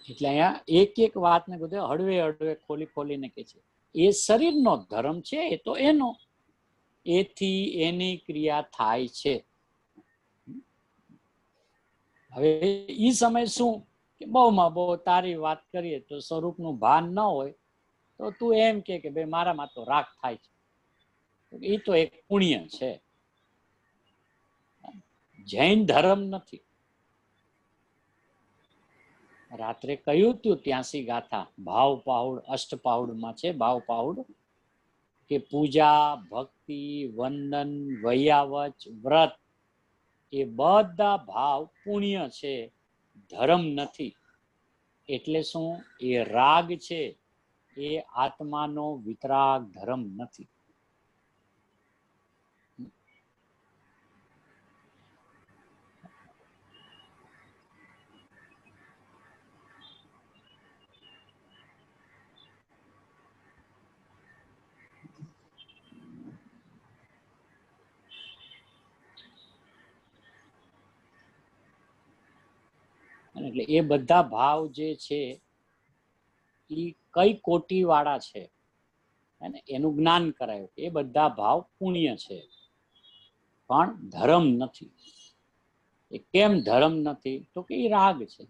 એટલે અહીંયા એક એક વાતને બધે હળવે હળવે ખોલી ખોલીને કે છે એ શરીરનો ધર્મ છે, એ તો એનો, એથી એની ક્રિયા થાય છે. હવે ઈ સમય શું કે બહુમાં બહુ તારી વાત કરીએ તો સ્વરૂપનું ભાન ન હોય તો તું એમ કે ભાઈ મારામાં તો રાગ થાય છે, એ તો એક પુણ્ય છે. જૈન ધર્મ નથી. રાત્રે કહ્યું તું 83 ગાથા ભાવ પાહુડ અષ્ટપાહુડમાં છે. ભાવ પાહુડ કે પૂજા ભક્તિ વંદન વૈયાવચ વ્રત એ બધા ભાવ પુણ્ય છે, ધર્મ નથી. એટલે શું? એ રાગ છે, એ આત્માનો વિતરાગ ધર્મ નથી. એટલે એ બધા ભાવ જે છે એ કઈ કોટી વાળા છે અને એનું જ્ઞાન કરાયું. એ બધા ભાવ પુણ્ય છે પણ ધર્મ નથી. એ કેમ ધર્મ નથી? તો કે એ રાગ છે.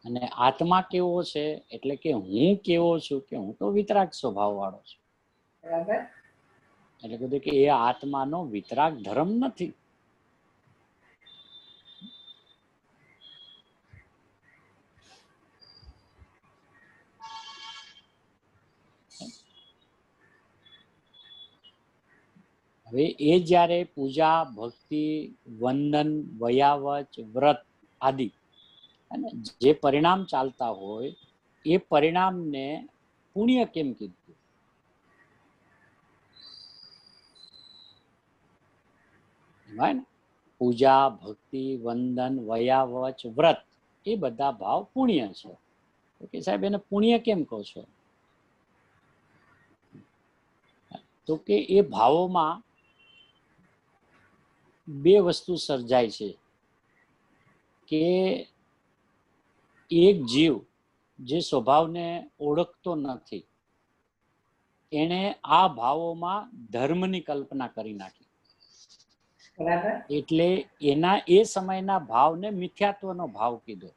અને આત્મા કેવો છે? એટલે કે હું કેવો છું કે હું તો વિતરાગ સ્વભાવ વાળો છું. બરાબર. એટલે કીધું કે એ આત્માનો વિતરાગ ધર્મ નથી. હવે એ જ્યારે પૂજા, ભક્તિ, વંદન, વયાવચ, વ્રત આદિ અને જે પરિણામ ચાલતા હોય એ પરિણામને પુણ્ય કેમ કીધું? પૂજા, ભક્તિ, વંદન, વયાવચ, વ્રત એ બધા ભાવ પુણ્ય છે. કે સાહેબ એને પુણ્ય કેમ કહો છો? તો કે એ ભાવોમાં બે વસ્તુ સર્જાય છે કે એક જીવ જે સ્વભાવને ઓળખતો નથી એને આ ભાવોમાં ધર્મની કલ્પના કરી નાખી. એટલે એના એ સમયના ભાવને મિથ્યાત્વનો ભાવ કીધો.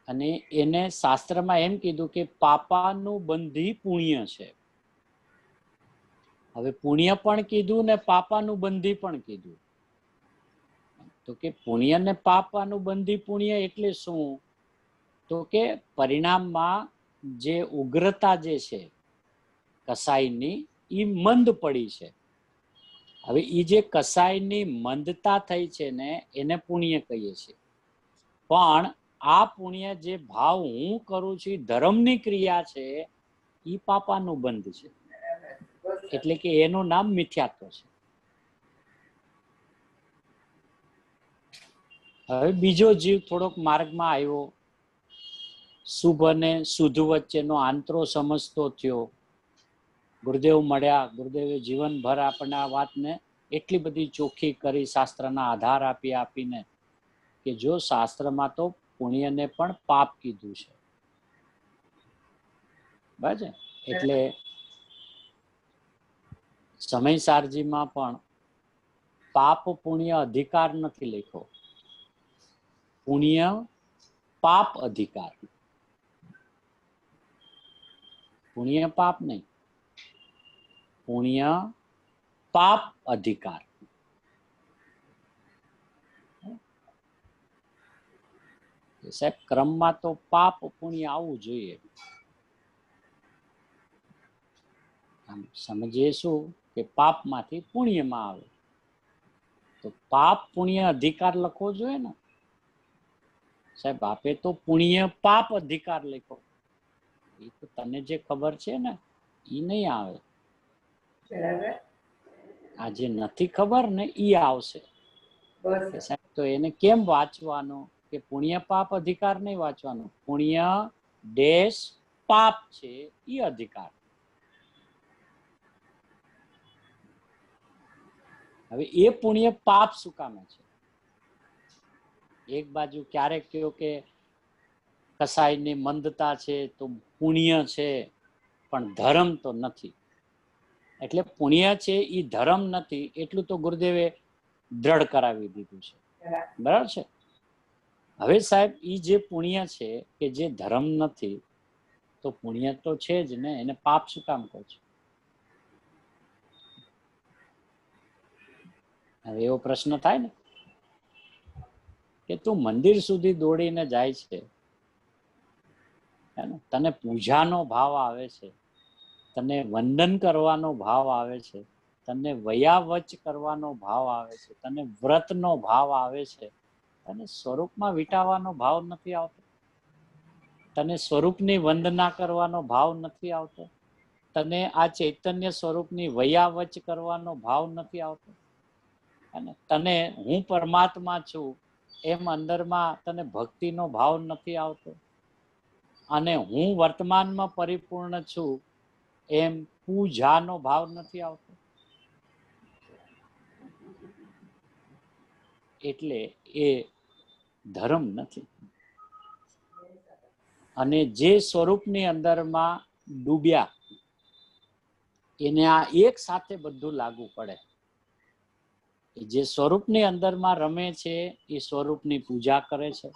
અને એને શાસ્ત્રમાં એમ કીધું કે પાપાનું બંધી પુણ્ય છે. હવે પુણ્ય પણ કીધું ને પાપાનું બંધી પણ કીધું. તો કે પુણ્ય ને પાપાનું બંધી પુણ્ય એટલે શું? તો કે પરિણામમાં જે ઉગ્રતા જે છે કસાઈની એ મંદ પડી છે. હવે એ જે કસાઈની મંદતા થઈ છે ને એને પુણ્ય કહીએ છીએ. પણ આ પુણ્ય જે ભાવ હું કરું છું ધર્મની ક્રિયા છે એ પાપાનું બંધ છે. એટલે કે એનું નામ મિથ્યાત્વ છે. હવે બીજો જીવ થોડોક માર્ગમાં આવ્યો, શુભ અને શુદ્ધ વચ્ચેનો આંતરો સમજતો થયો, ગુરુદેવ મળ્યા, ગુરુદેવે જીવનભર આપણને આ વાતને એટલી બધી ચોખ્ખી કરી, શાસ્ત્રના આધાર આપીને કે જો શાસ્ત્રમાં તો પુણ્યને પણ પાપ કીધું છે. બરાબર. એટલે સમય સારજીમાં પણ પાપ પુણ્ય અધિકાર નથી લખ્યો, પુણ્ય પાપ અધિકાર. પુણ્ય પાપ નહીં, પુણ્ય પાપ અધિકાર. સાહેબ ક્રમમાં તો પાપ પુણ્ય આવવું જોઈએ. સમજીએ શું કે પાપમાંથી પુણ્યમાં આવે તો પાપ પુણ્ય અધિકાર લખવો જોઈએ ને સાહેબ. આપે તો પુણ્ય પાપ અધિકાર લખો, એ તો તને જે ખબર છે ને એ નહીં આવે. આ જે નથી ખબર ને એ આવશે. સાહેબ તો એને કેમ વાંચવાનું કે પુણ્ય પાપ અધિકાર નહીં વાંચવાનું, પુણ્ય દેશ પાપ છે એ અધિકાર. હવે એ પુણ્ય પાપ શું કામે છે? એક બાજુ ક્યારેક કહ્યું કે કસાઈની મંદતા છે તો પુણ્ય છે પણ ધર્મ તો નથી. એટલે પુણ્ય છે એ ધર્મ નથી એટલું તો ગુરુદેવે દ્રઢ કરાવી દીધું છે. બરાબર છે. હવે સાહેબ એ જે પુણ્ય છે કે જે ધર્મ નથી તો પુણ્ય તો છે જ ને, એને પાપ શું કામ કહો છો? હવે એવો પ્રશ્ન થાય ને કે તું મંદિર સુધી દોડીને જાય છે, તને પૂજાનો ભાવ આવે છે, તને વંદન કરવાનો ભાવ આવે છે, તને વયાવચ કરવાનો ભાવ આવે છે, તને વ્રતનો ભાવ આવે છે, તને સ્વરૂપમાં વિટાવાનો ભાવ નથી આવતો, તને સ્વરૂપની વંદના કરવાનો ભાવ નથી આવતો, તને આ ચૈતન્ય સ્વરૂપની વયાવચ કરવાનો ભાવ નથી આવતો, અને તને હું પરમાત્મા છું એમ અંદરમાં તને ભક્તિનો ભાવ નથી આવતો, અને હું વર્તમાનમાં પરિપૂર્ણ છું એમ પૂજાનો ભાવ નથી આવતો. એટલે એ ધર્મ નથી. અને જે સ્વરૂપની અંદરમાં ડૂબ્યા એને આ એક સાથે બધું લાગુ પડે. જે સ્વરૂપની અંદરમાં રમે છે એ સ્વરૂપની પૂજા કરે છે,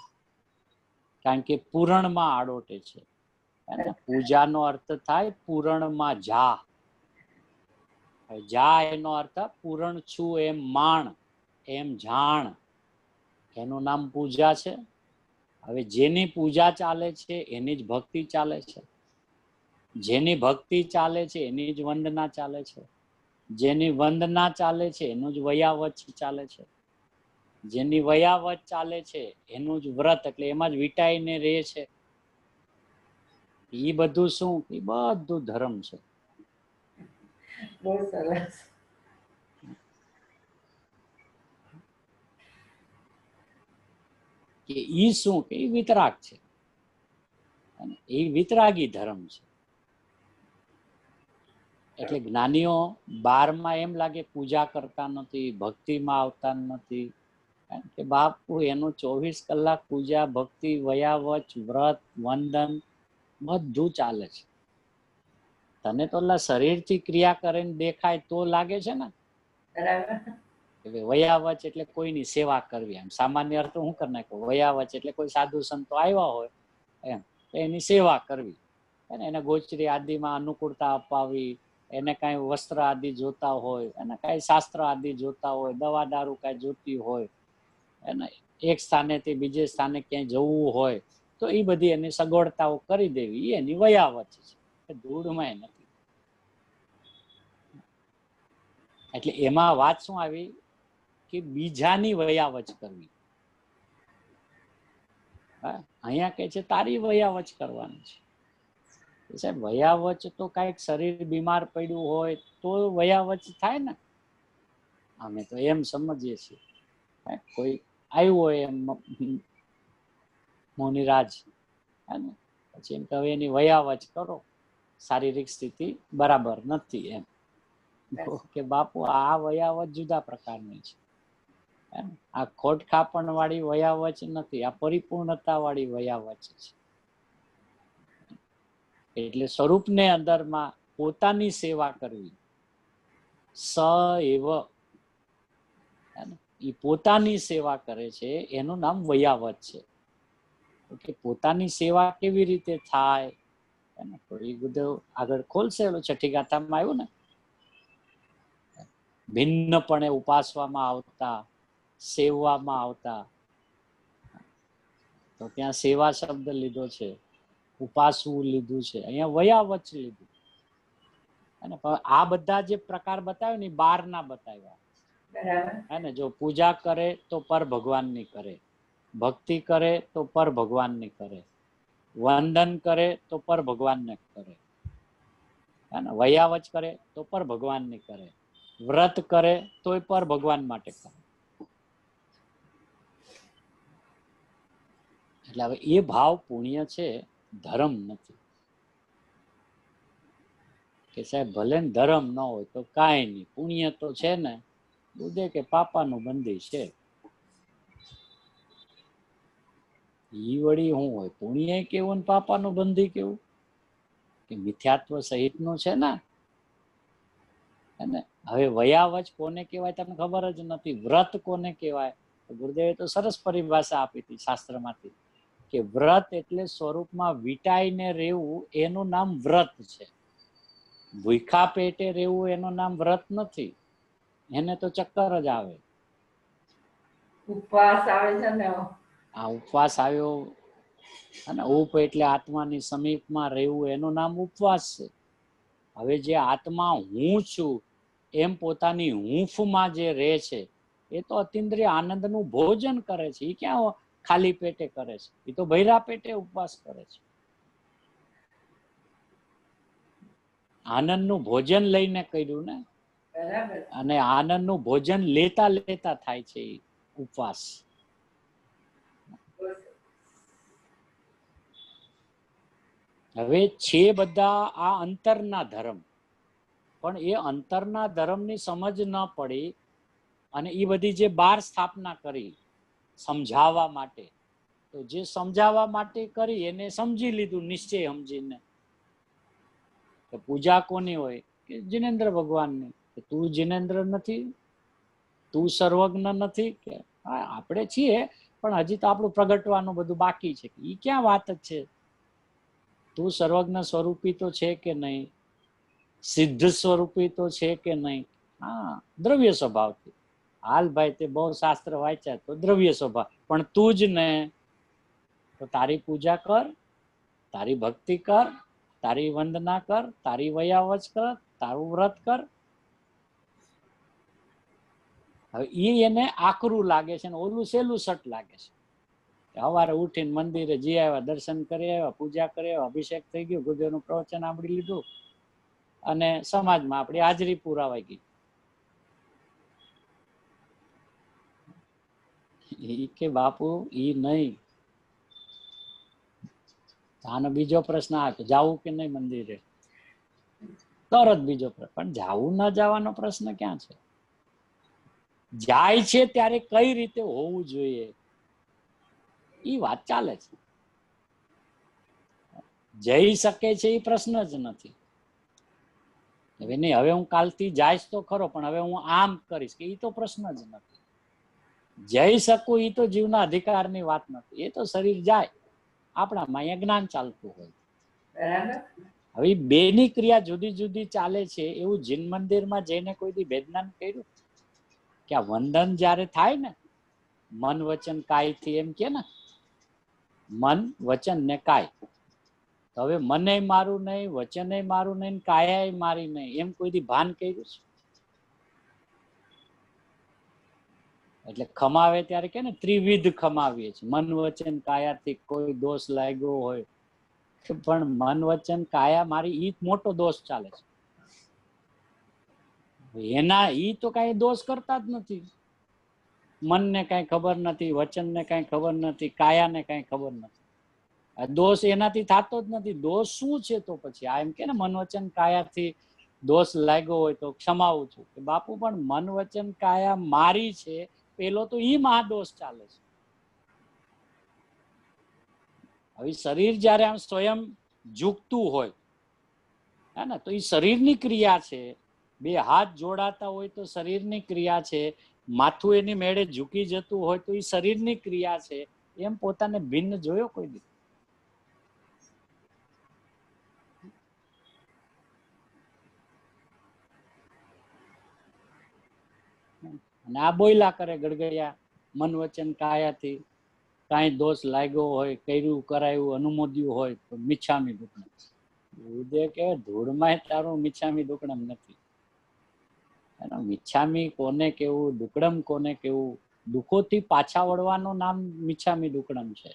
કારણ કે પૂરણમાં આડોટે છે. પૂજાનો અર્થ થાય પૂરણમાં જા. જા એનો અર્થ પૂરણ છું એમ માણ, એમ જાણ, એનું નામ પૂજા છે. હવે જેની પૂજા ચાલે છે એની જ ભક્તિ ચાલે છે, જેની ભક્તિ ચાલે છે એની જ વંદના ચાલે છે, જેની વંદના ચાલે છે એનું જ વયાવચ ચાલે છે, જેની વયાવચ ચાલે છે એનું જ વ્રત, એટલે એમાં જ વીટાઈને રહે છે. એ બધું શું? એ બધું ધર્મ છે. બહુ સરસ. કે ઈ શું? કે એ વિતરાગ છે, એ વિતરાગી ધર્મ છે. એટલે જ્ઞાનીઓ 12માં એમ લાગે પૂજા કરતા નથી, ભક્તિમાં આવતા નથી, કે બાપુ એનું 24 કલાક પૂજા, ભક્તિ, વયાવચ, વ્રત, વંદન બધું ચાલે છે. તને તો શરીરથી ક્રિયા કરીને દેખાય તો લાગે છે ને વયાવચ એટલે કોઈની સેવા કરવી. એમ સામાન્ય અર્થ હું કરી નાખ્યો, વયાવચ એટલે કોઈ સાધુ સંતો આવ્યા હોય એમ, એની સેવા કરવી, એને ગોચરી આદિમાં અનુકૂળતા અપાવી, એને કઈ વસ્ત્ર આદિ જોતા હોય, એને કઈ શાસ્ત્ર આદિ જોતા હોય, દવા દારૂ કઈ જોતી હોય, એને એક સ્થાનેથી બીજે સ્થાને ક્યાંય જવું હોય તો એ બધી એની સગવડતાઓ કરી દેવી, એની વયાવચ છે, ધૂળમાં નથી. એટલે એમાં વાત શું આવી કે બીજાની વયાવચ કરવી. અહીંયા કે છે તારી વયાવચ કરવાની છે. સાહેબ વયાવચ તો કઈક શરીર બીમાર પડ્યું હોય તો વયાવચ થાય ને. અમે તો એમ સમજીએ છીએ, કોઈ આવ્યું હોય એમ મોનિરાજ, પછી એમ કે એની વયાવચ કરો, શારીરિક સ્થિતિ બરાબર નથી એમ. કે બાપુ આ વયાવચ જુદા પ્રકારની છે. આ ખોટખાપણ વાળી વયાવચ નથી, આ પરિપૂર્ણતા વાળી વયાવચ છે. એટલે સ્વરૂપને અંદરમાં પોતાની સેવા કરવી, સ એવ, એ પોતાની સેવા કરે છે એનું નામ વયાવચ છે. કે પોતાની સેવા કેવી રીતે થાય તો એ બધું આગળ ખોલશે. છઠ્ઠી ગાથામાં આવ્યું ને, ભિન્નપણે ઉપાસવામાં આવતા, સેવવામાં આવતા, તો ત્યાં સેવા શબ્દ લીધો છે, ઉપાસવું લીધું છે, અહીંયા વયાવચ લીધું. અને આ બધા જે પ્રકાર બતાવ્યો ને 12 ના બતાવ્યા. હે ને, જો પૂજા કરે તો પર ભગવાનની કરે, ભક્તિ કરે તો પર ભગવાનની કરે, વંદન કરે તો પર ભગવાનને કરે, વયાવચ કરે તો પર ભગવાનની કરે, વ્રત કરે તોય પર ભગવાન માટે કરે. એટલે હવે એ ભાવ પુણ્ય છે, ધર્મ નથી. કે સાહેબ ભલે ને ધર્મ ન હોય તો કાંઈ નહીં, પુણ્ય તો છે ને, બુધે કે પાપાનું બંધી છે. ઈ વળી શું હોય, પુણ્ય કેવું ને પાપાનું બંધી કેવું? કે મિથ્યાત્વ સહિતનું છે ને. હવે વયાવચ કોને કહેવાય તમને ખબર જ નથી, વ્રત કોને કહેવાય? ગુરુદેવે તો સરસ પરિભાષા આપી હતી શાસ્ત્રમાંથી, કે વ્રત એટલે સ્વરૂપમાં વીટાઈને રહેવું, એનું નામ વ્રત છે. ભૂખા પેટે રહેવું એનું નામ વ્રત નથી, એને તો ચક્કર જ આવે. ઉપવાસ આવે છે ને, આ ઉપવાસ આવ્યો, અને ઉપ એટલે આત્માની સમીપમાં રહેવું, એનું નામ ઉપવાસ છે. હવે જે આત્મા હું છું એમ પોતાની હૂંફમાં જે રહે છે, એ તો અતિન્દ્રિય આનંદનું ભોજન કરે છે. એ ક્યાં ખાલી પેટે કરે છે? એ તો ભૈરા પેટે ઉપવાસ કરે છે. આનંદનું ભોજન લઈને કર્યું ને, અને આનંદનું ભોજન લેતા લેતા થાય છે ઉપવાસ. હવે છે બધા આ અંતરના ધર્મ, પણ એ અંતરના ધર્મની સમજ ન પડી, અને એ બધી જે 12 સ્થાપના કરી સમજાવવા માટે, તો જે સમજાવવા માટે કરી એને સમજી લીધું નિશ્ચય સમજીને. પૂજા કોની હોય? કે જિનેન્દ્ર ભગવાનની. તું જિનેન્દ્ર નથી, તું સર્વજ્ઞ નથી, કે આપણે છીએ પણ હજી તો આપણું પ્રગટવાનું બધું બાકી છે. એ ક્યાં વાત જ છે? તું સર્વજ્ઞ સ્વરૂપી તો છે કે નહીં? સિદ્ધ સ્વરૂપી તો છે કે નહીં? હા, દ્રવ્ય સ્વભાવથી. હાલ ભાઈ, તે બહુ શાસ્ત્ર વાંચ્યા તો દ્રવ્ય સ્વભાવ, પણ તું જ ને, તો તારી પૂજા કર, તારી ભક્તિ કર, તારી વંદના કર, તારી વયાવચ કર, તારું વ્રત કર. હવે એને આકરું લાગે છે ને ઓલું સહેલું સટ લાગે છે. સવારે ઉઠીને મંદિરે જઈ આવ્યા, દર્શન કરી આવ્યા, પૂજા કરી આવ્યા, અભિષેક થઈ ગયો, ગુરુદેવનું પ્રવચન સાંભળી લીધું અને સમાજમાં આપણી હાજરી પુરાવાઈ ગઈ. ઈ કે બાપુ ઈ નહીં. આનો બીજો પ્રશ્ન આ કે જાવું કે નહીં મંદિરે? તરત બીજો પ્રશ્ન, પણ જાવું ન જવાનો પ્રશ્ન ક્યાં છે? જાય છે ત્યારે કઈ રીતે હોવું જોઈએ ઈ વાત ચાલે છે. જઈ શકે છે એ પ્રશ્ન જ નથી. હવે નહીં, હવે હું કાલથી જઈશ તો ખરો, પણ હવે હું આમ કરીશ કે એ તો પ્રશ્ન જ નથી. જઈ શકું એ તો જીવના અધિકારની વાત નથી. એ તો શરીર જાય, આપણામાં અહીંયા જ્ઞાન ચાલતું હોય. બરાબર. હવે બેની ક્રિયા જુદી જુદી ચાલે છે. એવું જીન મંદિરમાં જઈને કોઈ દી વેદનાન કર્યું કે આ વંદન જયારે થાય ને મન વચન કાય થી, એમ કે ને મન વચન ને કાય, હવે મને મારું નહીં, વચને મારું નહીં, કાયા મારી નહીં, એમ કોઈ દી ભાન કર્યું છે? એટલે ખમાવે ત્યારે કે ને ત્રિવિધ ખમાવીએ છીએ, મન વચન કાયાથી કોઈ દોષ લાગ્યો હોય, પણ મન વચન કાયા મારી ઈ મોટો દોષ ચાલે છે. એના ઈ તો કઈ દોષ કરતા જ નથી. મનને કઈ ખબર નથી, વચનને કઈ ખબર નથી, કાયાને કઈ ખબર નથી. આ દોષ એનાથી થતો જ નથી. દોષ શું છે? તો પછી આ એમ કે ને મન વચન કાયાથી દોષ લાગ્યો હોય તો ક્ષમાવું છું. બાપુ પણ મન વચન કાયા મારી છે, પેલો તો ઈ મહાદોષ ચાલે છે. હવે શરીર જયારે આમ સ્વયં ઝૂકતું હોય હે ને, તો એ શરીરની ક્રિયા છે. બે હાથ જોડાતા હોય તો શરીરની ક્રિયા છે. માથું એની મેળે ઝૂકી જતું હોય તો એ શરીરની ક્રિયા છે. એમ પોતાને ભિન્ન જોયો કોઈ દી? અને આ બોયલા કરે ગડગડિયા મન વચન કાયાથી. કાંઈ દોષ લાગ્યો હોય, કર્યું કરાયું અનુમોદ્યું હોય તો મિચ્છામી દુક્કડમ. ગુરુદેવ કે ધૂળમાં તારું મિચ્છામી દુક્કડમ નથી. મિચ્છામી કોને કેવું, દુક્કડમ કોને કેવું? દુઃખોથી પાછા વળવાનું નામ મિચ્છામી દુક્કડમ છે.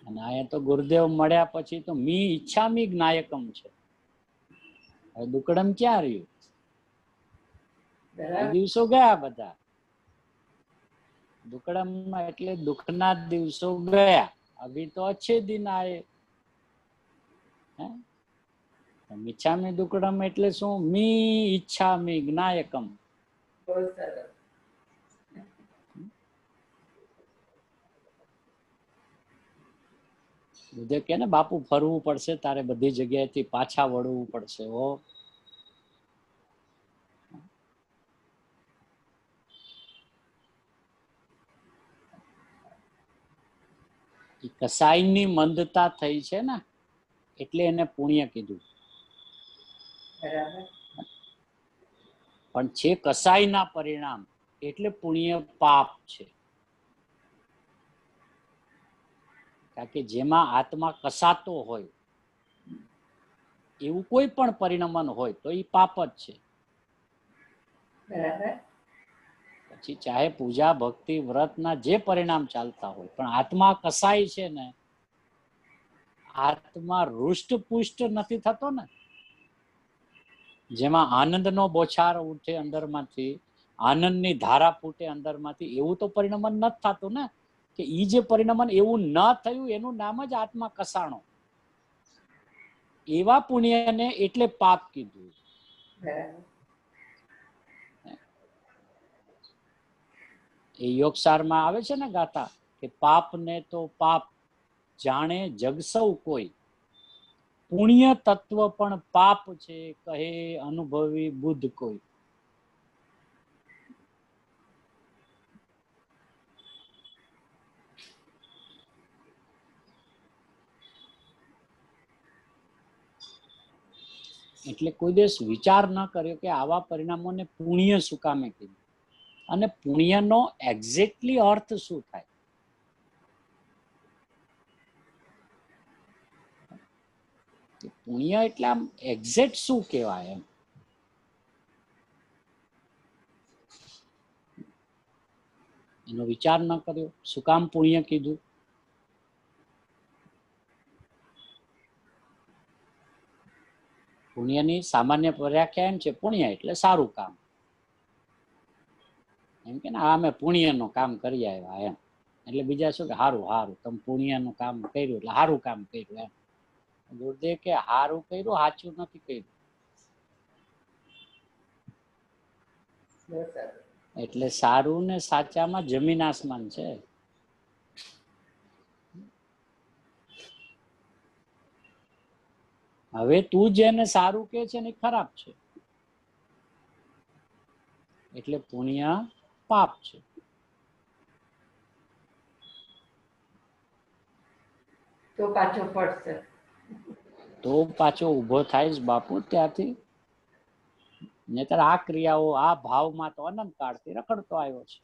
અને અહીંયા તો ગુરુદેવ મળ્યા પછી તો મી ઈચ્છામી જ્ઞાયકમ છે. હવે દુક્કડમ ક્યાં રહ્યું? એ દિવસો ગયા બધા. દુક્કડમ એટલે દુઃખના દિવસો ગયા. અભી તો અચ્છે દિન આયે. મિચ્છામી દુક્કડમ એટલે શું? મી ઈચ્છામી જ્ઞાયકમ. બહુ સરસ. બધે કે ને બાપુ ફરવું પડશે, તારે બધી જગ્યાએથી પાછા વળવું પડશે. હો, કસાઈની મંદતા થઈ છે ને એટલે એને પુણ્ય કીધું. પણ છે કસાઈના પરિણામ એટલે પુણ્ય પાપ છે. કારણ કે જેમાં આત્મા કસાતો હોય એવું કોઈ પણ પરિણમન હોય તો એ પાપ જ છે. પછી ચાહે પૂજા ભક્તિ વ્રતના જે પરિણામ ચાલતા હોય, પણ આત્મા કસાય છે ને, આત્મા રૂષ્ટપુષ્ટ નથી થતો ને, જેમાં આનંદનો બોછાર ઉઠે અંદરમાંથી, આનંદની ધારા ફૂટે અંદરમાંથી, એવું તો પરિણમન નથી થતું ને. કે ઈ જે પરિણમન એવું ન થયું એનું નામ જ આત્મા કસાણો. એવા પુણ્યને એટલે પાપ કીધું. એ યોગસારમાં આવે છે ને ગાથા કે પાપ ને તો પાપ જાણે જગ સૌ કોઈ, પુણ્ય તત્વ પણ પાપ છે કહે અનુભવી બુદ્ધ કોઈ. એટલે કોઈ દિવસ વિચાર ન કર્યો કે આવા પરિણામોને પુણ્ય શું કામે કીધું અને પુણ્યનો એક્ઝેક્ટલી અર્થ શું થાય. પુણ્ય એટલે આમ એક્ઝેક્ટ શું કહેવાય એમ. એનો વિચાર ન કર્યો. શું કામ પુણ્ય કીધું? પુણ્યની સામાન્ય વ્યાખ્યા એમ છે, પુણ્ય એટલે સારું કામ. એમ કે આ અમે પુણ્યનું કામ કરી આવ્યા એમ. એટલે બીજા શું કે હારું હારું તમે પુણ્યનું કામ કર્યું એટલે સારું કામ કર્યું એમ. ગુરુદેવ કે હારું કર્યું, સાચું નથી કર્યું. એટલે સારું ને સાચામાં જમીન આસમાન છે. હવે તું જેને સારું કે છે ને એ ખરાબ છે, એટલે પુણ્ય પાપ છે. તો પાછો પડશે, તો પાછો ઉભો થાય બાપુ ત્યાંથી. નહીતર આ ક્રિયાઓ આ ભાવમાં તો અનંત કાળથી રખડતો આવ્યો છે.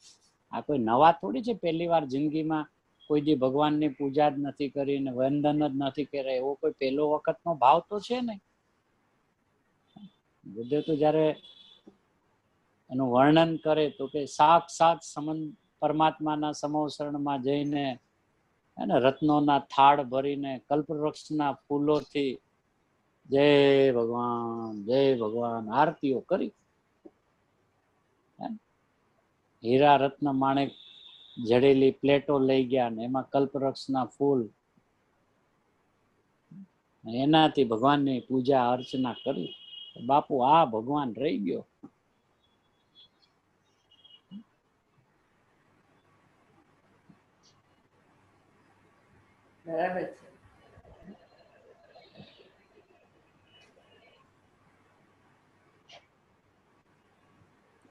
આ કોઈ નવા થોડી છે. પહેલી વાર જિંદગીમાં કોઈ દી ભગવાનની પૂજા જ નથી કરી ને વંદન જ નથી કર્યા એવો કોઈ પહેલો વખતનો ભાવ તો છે નહીં. બુદ્ધે તો જયારે એનું વર્ણન કરે તો કે સાક્ષાત પરમાત્માના સમોસરણમાં જઈને એને રત્નોના થાળ ભરીને કલ્પવૃક્ષના ફૂલોથી જય ભગવાન આરતીઓ કરી. હીરા રત્ન માણેક જડેલી પ્લેટો લઈ ગયા ને એમાં કલ્પવૃક્ષના ફૂલ, એનાથી ભગવાનની પૂજા અર્ચના કરી. બાપુ આ ભગવાન રહી ગયો. બરાબર છે.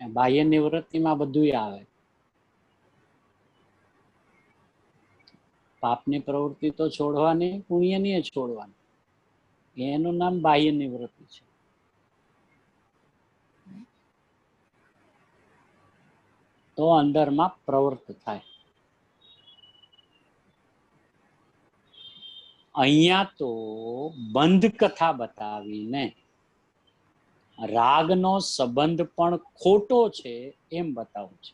બાહ્ય નિવૃત્તિમાં બધું આવે. પાપની પ્રવૃત્તિ તો છોડવાની, પુણ્યની છોડવાની. એનું નામ બાહ્ય નિવૃત્તિ છે. તો અંદરમાં પ્રવૃત્ત થાય. અહીંયા તો બંધ કથા બતાવીને રાગનો સંબંધ પણ ખોટો છે એમ બતાવું છે.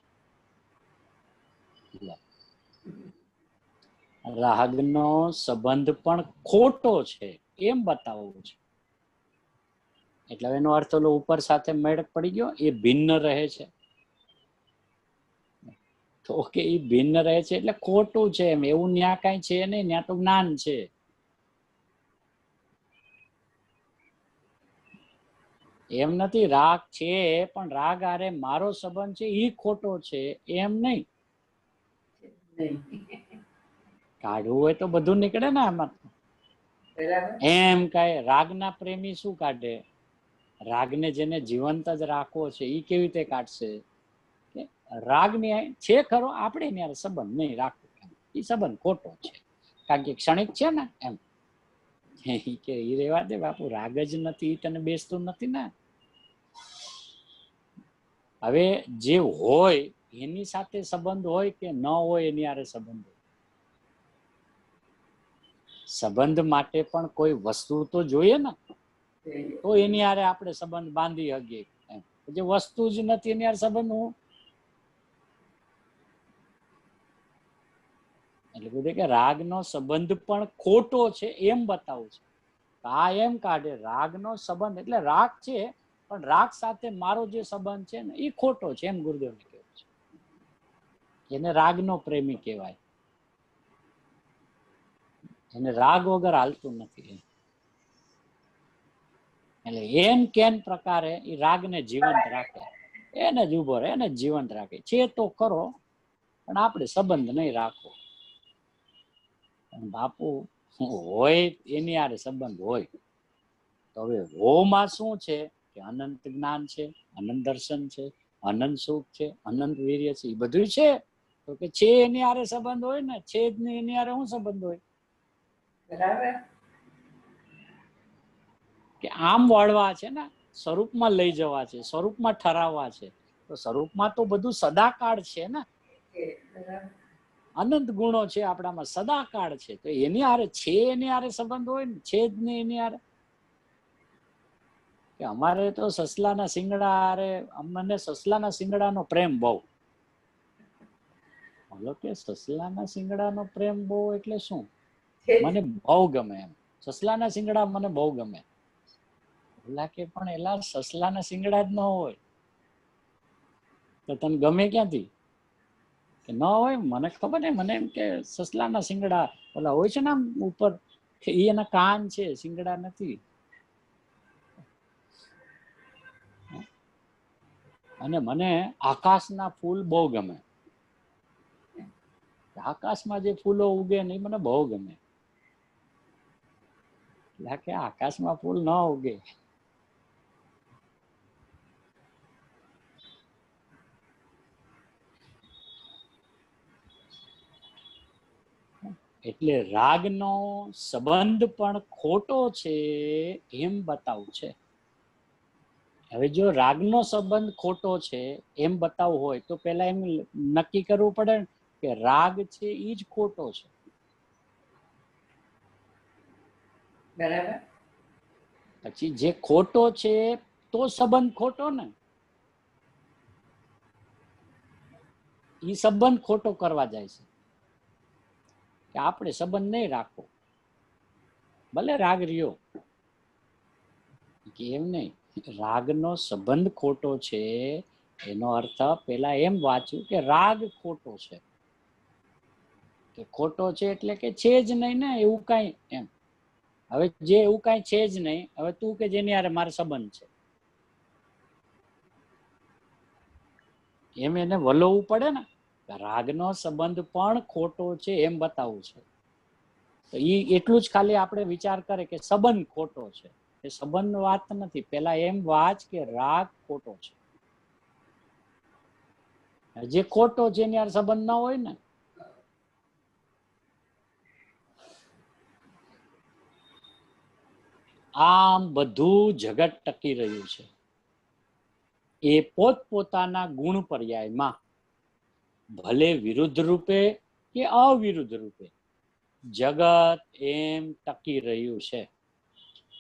રાગનો સંબંધ પણ ખોટો છે એમ બતાવવું છે. એટલે એનો અર્થ ઉપર સાથે મેળ પડી ગયો. એ ભિન્ન રહે છે તો કે એ ભિન્ન રહે છે એટલે ખોટું છે એમ. એવું ન્યા કઈ છે નહીં, ન્યા તો જ્ઞાન છે. એમ નથી રાગ છે પણ રાગ આરે મારો સંબંધ છે એ ખોટો છે એમ નહીં. કાઢવું હોય તો બધું નીકળે ને આમાં. એમ કઈ રાગના પ્રેમી શું કાઢે? રાગને જેને જીવંત જ રાખવો છે એ કેવી રીતે કાઢશે? રાગની છે ખરો, આપણે એને સંબંધ નહીં રાખવો, એ સંબંધ ખોટો છે કારણ કે ક્ષણિક છે ને એમ. કે એ રેવા દે બાપુ, રાગ જ નથી, તને બેસતું નથી ને. હવે જે હોય એની સાથે સંબંધ હોય કે ન હોય એની હારે સંબંધ હોય. સંબંધ માટે પણ કોઈ વસ્તુ તો જોઈએ ને, તો એની હારે આપણે સંબંધ બાંધી શકીએ. જે વસ્તુ જ નથી એની હારે સંબંધ હું. એટલે બધું કે રાગનો સંબંધ પણ ખોટો છે એમ બતાવું છે. આ એમ કાઢે રાગનો સંબંધ એટલે રાગ છે પણ રાગ સાથે મારો જે સંબંધ છે ને એ ખોટો છે એમ ગુરુદેવને કહેવું છે. એને રાગનો પ્રેમી કહેવાય. એને રાગ વગર હાલતું નથી. એટલે એમ કેન પ્રકારે એ રાગને જીવંત રાખે, એને જ ઉભો રહે, એને જીવંત રાખે છે તો કરો પણ આપણે સંબંધ નહીં રાખો. બાપુ હોય એની હારે સંબંધ હોય. તો હવે હોમાં શું છે કે અનંત જ્ઞાન છે, અનંત દર્શન છે, અનંત સુખ છે, અનંત વીર્ય છે, એ બધું છે. તો કે છે એની હારે સંબંધ હોય ને, છે જ નહીં એની હારે શું સંબંધ હોય? બરાબર. કે આમ વાળવા છે ને, સ્વરૂપમાં લઈ જવા છે, સ્વરૂપમાં ઠરાવવા છે. તો સ્વરૂપમાં તો બધું સદાકાળ છે ને, બરાબર. અનંત ગુણો છે આપણામાં, સદાકાળ છે. તો એની હારે છે, એની હારે સંબંધ હોય ને, છે જ નહીં એની હારે. કે અમારે તો સસલાના શિંગડા હારે, અમને સસલાના શિંગડાનો પ્રેમ બહુ. બોલો કે સસલાના શિંગડાનો પ્રેમ બહુ એટલે શું? મને બહુ ગમે એમ. સસલાના શિંગડા મને બહુ ગમે. ઓલા કે પણ એલા સસલાના શિંગડા જ ન હોય તો તને ગમે ક્યાંથી? કે ન હોય, મને ખબર ને, મને એમ કે સસલાના શિંગડા ઓલા હોય છે ને આમ ઉપર, એના કાન છે, શિંગડા નથી. અને મને આકાશના ફૂલ બહુ ગમે. આકાશમાં જે ફૂલો ઉગે ને એ મને બહુ ગમે. એટલે કે આકાશમાં ફૂલ ન ઉગે. એટલે રાગનો સંબંધ પણ ખોટો છે એમ બતાવું છે. હવે જો રાગનો સંબંધ ખોટો છે એમ બતાવવું હોય તો પેલા એમ નક્કી કરવું પડે કે રાગ છે એ જ ખોટો છે. બરાબર. પછી જે ખોટો છે તો સંબંધ ખોટો ને, એ સંબંધ ખોટો કરવા જાય છે કે આપણે સંબંધ નહીં રાખવો, ભલે રાગ રહ્યો. કે એમ નહીં, રાગનો સંબંધ ખોટો છે એનો અર્થ પેલા એમ વાંચ્યું કે રાગ ખોટો છે. કે ખોટો છે એટલે કે છે જ નહીં ને એવું કઈ એમ. હવે જે એવું કઈ છે જ નહીં, હવે તું કે જેની હારે મારે સંબંધ છે એમ એને વલોવવું પડે ને. રાગનો સંબંધ પણ ખોટો છે એમ બતાવવું છે. તો એ એટલું જ ખાલી આપણે વિચાર કરે કે સંબંધ ખોટો છે. એ સંબંધ વાત નથી, પેલા એમ વાંચ કે રાગ ખોટો છે. જે ખોટો છે એની હારે સંબંધ ના હોય ને. આમ બધું જગત ટકી રહ્યું છે એ પોતપોતાના ગુણ પર્યાયમાં, ભલે વિરુદ્ધ રૂપે કે અવિરુદ્ધ રૂપે જગત એમ ટકી રહ્યું છે.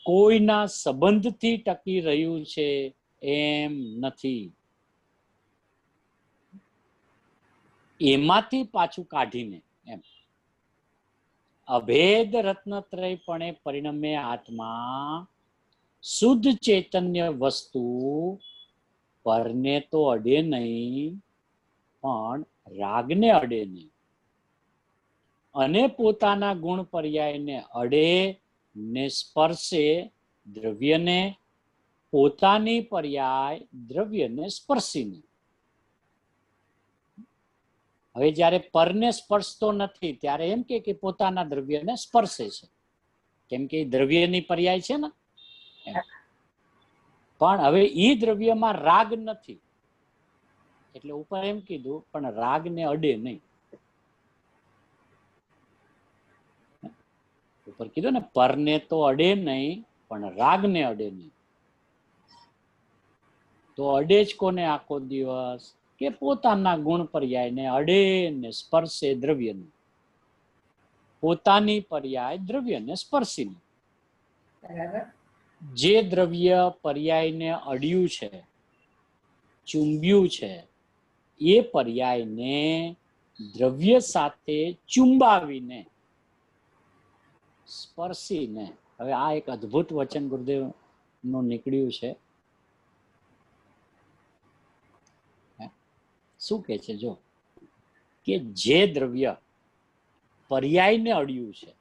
કોઈના સંબંધથી ટકી રહ્યું છે એમ નથી. એમાંથી પાછું કાઢીને એમ અભેદ રત્નત્રયપણે પરિણમે આત્મા શુદ્ધ ચૈતન્ય વસ્તુ પરને તો અડે નહીં, પણ રાગને અડે નહીં. અને પોતાના ગુણ પર્યાયને અડે ને સ્પર્શે દ્રવ્યને, પોતાની પર્યાય દ્રવ્યને સ્પર્શીને. હવે જયારે પરને સ્પર્શતો નથી ત્યારે એમ કે પોતાના દ્રવ્યને સ્પર્શે છે, કેમ કે દ્રવ્યની પર્યાય છે ને. પણ હવે ઈ દ્રવ્યમાં રાગ નથી એટલે ઉપર એમ કીધું પણ રાગને અડે નહીં. ઉપર કીધું ને પરને તો અડે નહીં પણ રાગને અડે નહીં. તો અડે જ કોને આખો દિવસ? કે પોતાના ગુણ પર્યાયને અડે ને સ્પર્શે દ્રવ્યને, પોતાની પર્યાય દ્રવ્યને સ્પર્શીને. જે દ્રવ્ય પર્યાયને અડ્યું છે, ચુંબ્યું છે, એ પર્યાયને દ્રવ્ય સાથે ચુંબાવીને, સ્પર્શીને. હવે આ એક અદ્ભુત વચન ગુરુદેવ નું નીકળ્યું છે. શું કે છે જો, કે જે દ્રવ્ય પર્યાયને અડ્યું છે,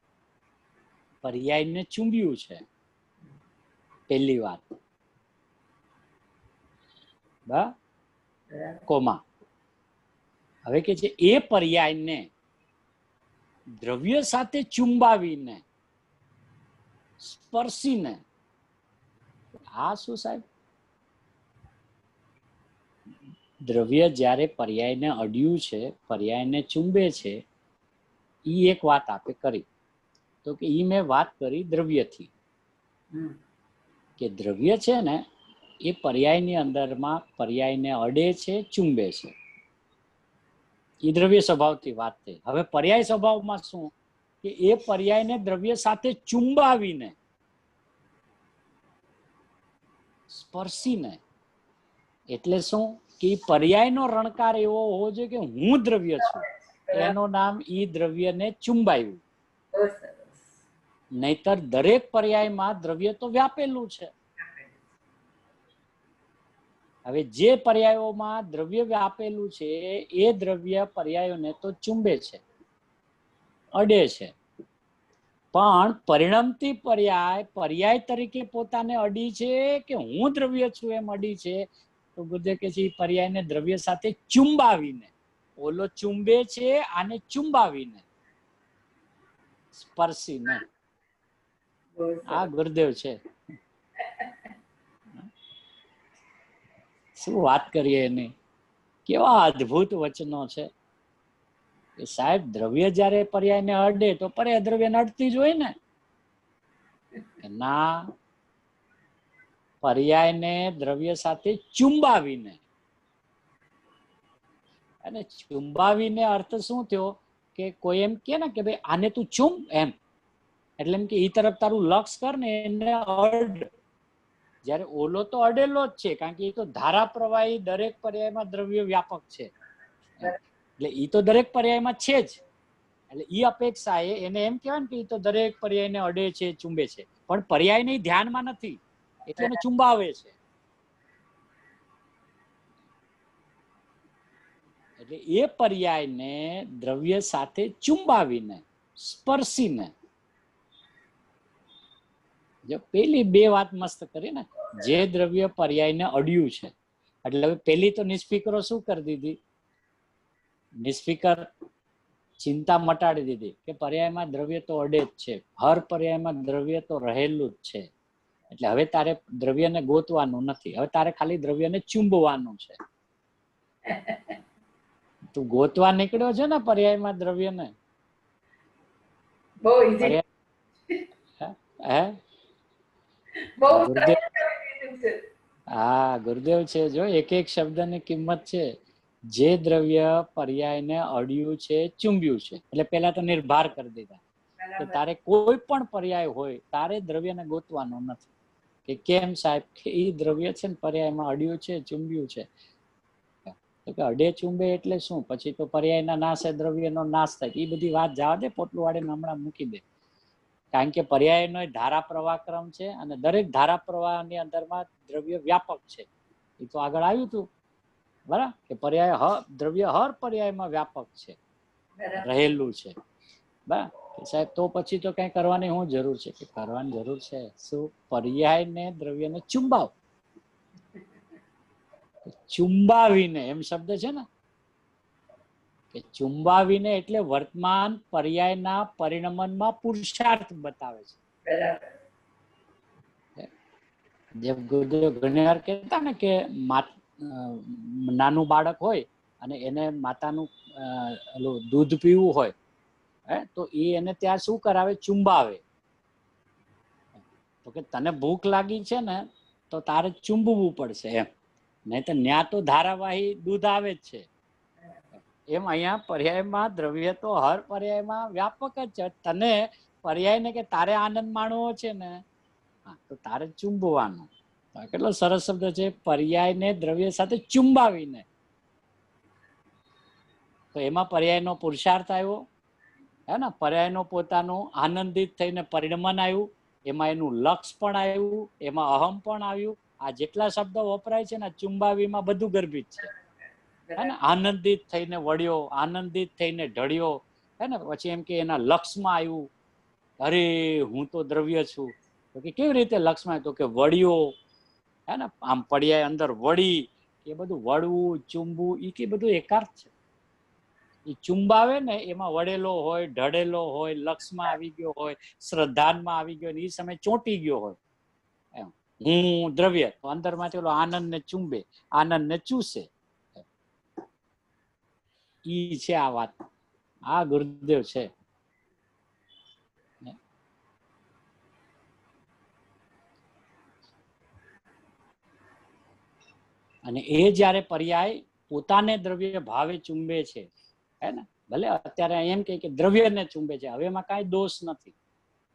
પર્યાયને ચુંબ્યું છે, પહેલી વાત કોમા. હવે કે છે એ પર્યાયને દ્રવ્ય સાથે ચુંબાવીને, સ્પર્શીને. આ શું સાહેબ? દ્રવ્ય જ્યારે પર્યાયને અડ્યું છે, પર્યાયને ચુંબે છે, ઈ એક વાત આપે કરી. તો કે ઈ મેં વાત કરી દ્રવ્યથી, કે દ્રવ્ય છે ને એ પર્યાયની અંદરમાં પર્યાયને અડે છે, ચુંબે છે. એ દ્રવ્ય સ્વભાવથી વાત થઈ. હવે પર્યાય સ્વભાવમાં શું કે એ પર્યાયને દ્રવ્ય સાથે ચુંબાવીને, સ્પર્શીને, એટલે શું કે પર્યાયનો રણકાર એવો હોવો જોઈએ કે હું દ્રવ્ય છું, એનું નામ ઈ દ્રવ્યને ચુંબાયું. બહુ સરસ. નહીતર દરેક પર્યાયમાં દ્રવ્ય તો વ્યાપેલું છે. હવે જે પર્યાયોમાં દ્રવ્ય વ્યાપેલું છે એ દ્રવ્ય પર્યાયોને તો ચુંબે છે, અડે છે. પણ પરિણમતી પર્યાય પર્યાય તરીકે પોતાને અડી છે કે હું દ્રવ્ય છું એમ અડી છે, તો ગુરુદેવ કે છે પર્યાયને દ્રવ્ય સાથે ચુંબાવીને, ઓલો ચુંબે છે આને ચુંબાવીને, સ્પર્શીને. આ ગુરુદેવ છે. શું વાત કરીએ એની, કેવા અદ્ભુત વચનો છે કે સાહેબ દ્રવ્ય જયારે પર્યાયને અડે તો પર્યાય દ્રવ્યને અડતી જ હોય ને. ના, પર્યાયને દ્રવ્ય સાથે ચુંબાવીને, અને ચુંબાવીને અર્થ શું થયો કે કોઈ એમ કે ને કે ભાઈ આને તું ચુંબ એમ, એટલે એમ કે ઈ તરફ તારું લક્ષ કર ને એને અડ. જયારે ઓલો તો અડેલો જ છે, કારણ કે એ તો ધારા પ્રવાહી દરેક પર્યાયમાં દ્રવ્ય વ્યાપક છે, એટલે ઈ તો દરેક પર્યાયમાં છે જ. એટલે ઈ અપેક્ષા એને એમ કહેવાય ને કે ઈ તો દરેક પર્યાયને અડે છે, ચુંબે છે, પણ પર્યાય ની ધ્યાનમાં નથી એટલે એને ચુંબાવે છે. એટલે એ પર્યાયને દ્રવ્ય સાથે ચુંબાવીને, સ્પર્શીને. જો પેલી બે વાત મસ્ત કરી ને, જે દ્રવ્ય પર્યાયને અડ્યું છે, એટલે હવે પેલી તો નિષ્ફિકરો શું કરી દીધી, નિષ્ફિકર ચિંતા મટાડી દીધી કે પર્યાયમાં દ્રવ્ય તો અડે જ છે, હર પર્યાયમાં દ્રવ્ય તો રહેલું જ છે, એટલે હવે તારે દ્રવ્યને ગોતવાનું નથી, હવે તારે ખાલી દ્રવ્યને ચુંબવાનું છે. તું ગોતવા નીકળ્યો છે ને પર્યાયમાં દ્રવ્યને, બહુ ઈઝી. હે બહુ ગુરુદેવ, સરસ કરી દીધું છે. હા ગુરુદેવ છે, જો એક એક શબ્દની કિંમત છે. જે દ્રવ્ય પર્યાયને અડ્યું છે, ચુંબ્યું છે, એટલે પેલા તો નિર્ભાર કરી દીધા કે તારે કોઈ પણ પર્યાય હોય તારે દ્રવ્યને ગોતવાનું નથી. કે કેમ સાહેબ કે ઈ દ્રવ્ય છે ને પર્યાયમાં અડ્યું છે, ચુંબ્યું છે. તો કે અડે ચુંબે એટલે શું, પછી તો પર્યાયના નાશે દ્રવ્યનો નાશ થાય. એ બધી વાત જવા દે, પોટલું વાળીને હમણાં મૂકી દે. કારણ કે પર્યાયનો ધારા પ્રવાહ ક્રમ છે અને દરેક ધારા પ્રવાહની અંદરમાં દ્રવ્ય વ્યાપક છે. એ તો આગળ આવ્યું હતું બરાબર, કે પર્યાય દ્રવ્ય હર પર્યાયમાં વ્યાપક છે, રહેલું છે. બરાબર સાહેબ, તો પછી તો કઈ કરવાની શું જરૂર છે, કે કરવાની જરૂર છે શું, પર્યાયને દ્રવ્યને ચુંબાવ. ચુંબાવીને એમ શબ્દ છે ને, કે ચુંબાવીને એટલે વર્તમાન પર્યાયના પરિણમનમાં પુરુષાર્થ બતાવે છે. જેમ ગુરુદેવ ઘણી વાર કહેતા ને કે નાનું બાળક હોય અને એને માતાનું દૂધ પીવું હોય, તો એ એને ત્યાં શું કરાવે, ચુંબાવે. તો કે તને ભૂખ લાગી છે ને તો તારે ચુંબવું પડશે એમ, નહીં તો ન્યા તો ધારાવાહી દૂધ આવે જ છે. એમ અહીંયા પર્યાયમાં દ્રવ્ય તો હર પર્યાયમાં વ્યાપક જ છે. તને પર્યાયને કે તારે આનંદ માણવો છે ને, તો તારે ચુંબવાનું. કેટલો સરસ શબ્દ છે, પર્યાયને દ્રવ્ય સાથે ચુંબાવીને. તો એમાં પર્યાયનો પુરુષાર્થ આવ્યો, હે ને, પર્યાયનો પોતાનું આનંદિત થઈને પરિણમન આવ્યું, એમાં એનું લક્ષ પણ આવ્યું, એમાં અહમ પણ આવ્યું. આ જેટલા શબ્દો વપરાય છે ને ચુંબાવીમાં બધું ગર્ભિત છે. હે ને, આનંદિત થઈને વળ્યો, આનંદિત થઈને ઢળ્યો, હે ને, પછી એમ કે એના લક્ષમાં આવ્યું, અરે હું તો દ્રવ્ય છું. તો કે કેવી રીતે લક્ષમાં, તો કે વળ્યો, હે ને, આમ પડિયા અંદર વળી, એ બધું વળવું ચુંબવું એ કે બધું એકાર્થ છે. એ ચુંબાવે ને એમાં વળેલો હોય, ઢળેલો હોય, લક્ષમાં આવી ગયો હોય, શ્રદ્ધાનમાં આવી ગયો, એ સમય ચોંટી ગયો હોય. એમ હું દ્રવ્ય તો અંદર માંથી ઓલો આનંદ ને ચુંબે, આનંદ ને ચૂસે. ઈ છે આ વાત, આ ગુરુદેવ છે. અને એ જ્યારે પર્યાય પોતાને દ્રવ્ય ભાવે ચુંબે છે, હે ને, ભલે અત્યારે એમ કે દ્રવ્યને ચુંબે છે, હવે એમાં કાંઈ દોષ નથી,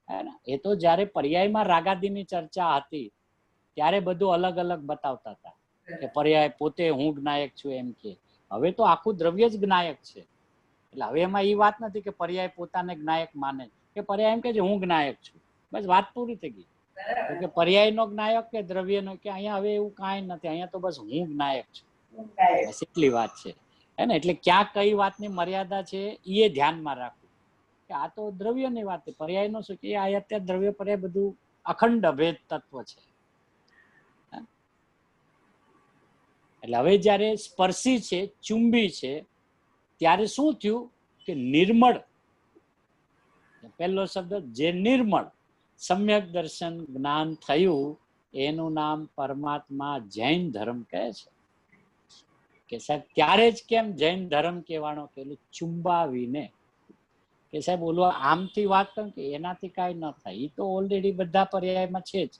હે ને. એ તો જ્યારે પર્યાયમાં રાગાદીની ચર્ચા હતી ત્યારે બધું અલગ અલગ બતાવતા હતા કે પર્યાય પોતે હું જ્ઞાયક છું એમ કે. હવે તો આખું દ્રવ્ય જ જ્ઞાયક છે. એટલે હવે એમાં એ વાત નથી કે પર્યાય પોતાને જ્ઞાયક માને, કે પર્યાય એમ કે છે હું જ્ઞાયક છું, બસ વાત પૂરી થઈ ગઈ. તો કે પર્યાયનો જ્ઞાયક કે દ્રવ્યનો, કે અહીંયા હવે એવું કાંઈ નથી, અહીંયા તો બસ હું જ્ઞાયક છું, બસ એટલી વાત છે, હે ને. એટલે ક્યાં કઈ વાતની મર્યાદા છે એ ધ્યાનમાં રાખવું, કે આ તો દ્રવ્યની વાત છે, પર્યાયનો શું કે આ અત્યારે દ્રવ્ય પર્યાય બધું અખંડ અભેદ તત્વ છે. એટલે હવે જ્યારે સ્પર્શી છે, ચુંબી છે, ત્યારે શું થયું કે નિર્મળ, પહેલો શબ્દ જે નિર્મળ સમ્યક દર્શન જ્ઞાન થયું એનું નામ પરમાત્મા જૈન ધર્મ કહે છે. કે સાહેબ ત્યારે જ કેમ જૈન ધર્મ કહેવાનો, પેલું ચુંબાવીને, કે સાહેબ ઓલું આમથી વાત કરું કે એનાથી કાંઈ ન થાય, એ તો ઓલરેડી બધા પર્યાયમાં છે જ.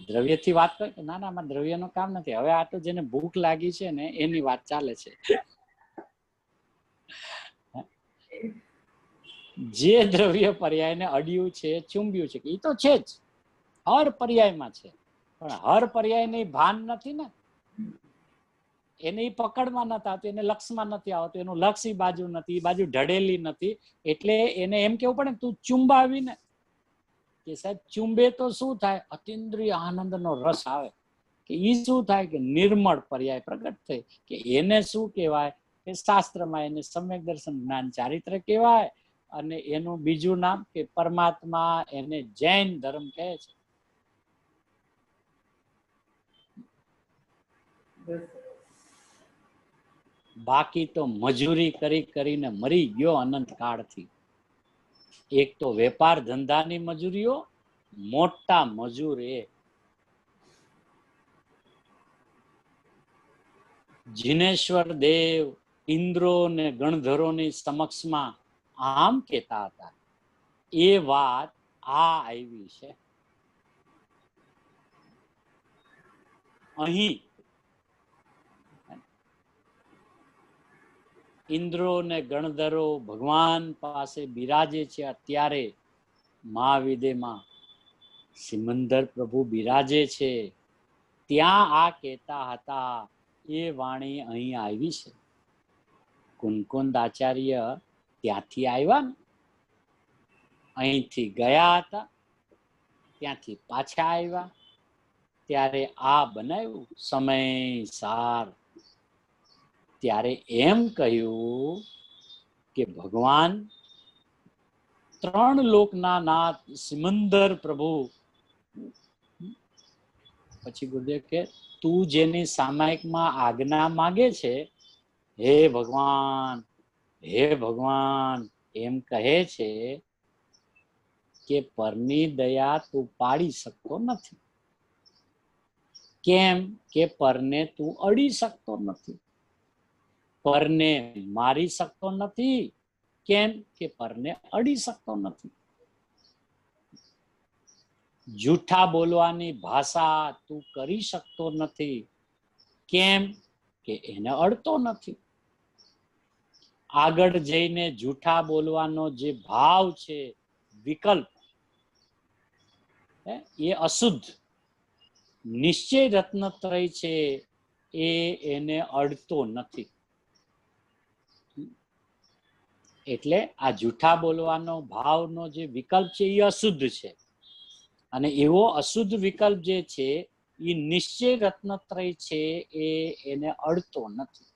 દ્રવ્યથી વાત કરે કે ના ના આમાં દ્રવ્યનું કામ નથી, હવે આ તો જેને ભૂખ લાગી છે ને એની વાત ચાલે છે. જે દ્રવ્ય પર્યાયને અડ્યું છે, ચુંબ્યું છે, એ તો છે જ, હર પર્યાયમાં છે, પણ હર પર્યાયની ભાન નથી ને, એને એ પકડમાં નથી આવતું, એને લક્ષમાં નથી આવતું, એનું લક્ષ એ બાજુ નથી, એ બાજુ ઢળેલી નથી, એટલે એને એમ કેવું પડે તું ચુંબાવીને, કે સાહેબ ચુંબે તો શું થાય, અતિન્દ્રિય આનંદનો રસ આવે, કે એ શું થાય કે નિર્મળ પર્યાય પ્રગટ થઈ, કે એને શું કહેવાય કે શાસ્ત્રમાં એને સમ્યક દર્શન જ્ઞાન ચારિત્ર કહેવાય, અને એનું બીજું નામ કે પરમાત્મા, એને જૈન ધર્મ કહે છે. બાકી તો મજૂરી કરી કરીને મરી ગયો અનંત કાળથી. એક તો વેપાર ધંધાની મજૂરીઓ, મોટા મજૂર એ જીનેશ્વર દેવ ઇન્દ્રો ને ગણધરોની સમક્ષમાં આમ કહેતા હતા, એ વાત આ આવી છે. અહીં ઇન્દ્રો ને ગણધરો ભગવાન પાસે બિરાજે છે, અત્યારે મહાવિદેમાં સિમંદર પ્રભુ બિરાજે છે, ત્યાં આ કહેતા હતા, એ વાણી અહીં આવી છે. કુનકુંદ આચાર્ય ત્યાંથી આવ્યા ને, અહીંથી ગયા હતા, ત્યાંથી પાછા આવ્યા, ત્યારે આ બનાવ્યું સમય સાર. ત્યારે એમ કહ્યું કે ભગવાન ત્રણ લોકના નાથ સિમંદર પ્રભુ, પછી ગુરુદેવ કે તું જેની સામાયિકમાં આજ્ઞા માંગે છે, હે ભગવાન, હે ભગવાન એમ કહે છે, કે પરની દયા તું પાડી શકતો નથી. કેમ કે પરને તું અડી શકતો નથી, પરને મારી શકતો નથી, કેમ કે પરને અડી શકતો નથી. જૂઠા બોલવાની ભાષા તું કરી શકતો નથી, કેમ કે એને અડતો નથી. આગળ જઈને જૂઠા બોલવાનો જે ભાવ છે, વિકલ્પ, એ અશુદ્ધ નિશ્ચય રત્નત્રય છે, એ એને અડતો નથી. એટલે આ જૂઠા બોલવાનો ભાવનો જે વિકલ્પ છે એ અશુદ્ધ છે, અને એવો અશુદ્ધ વિકલ્પ જે છે એ નિશ્ચય રત્નત્રય છે, એ એને અડતો નથી.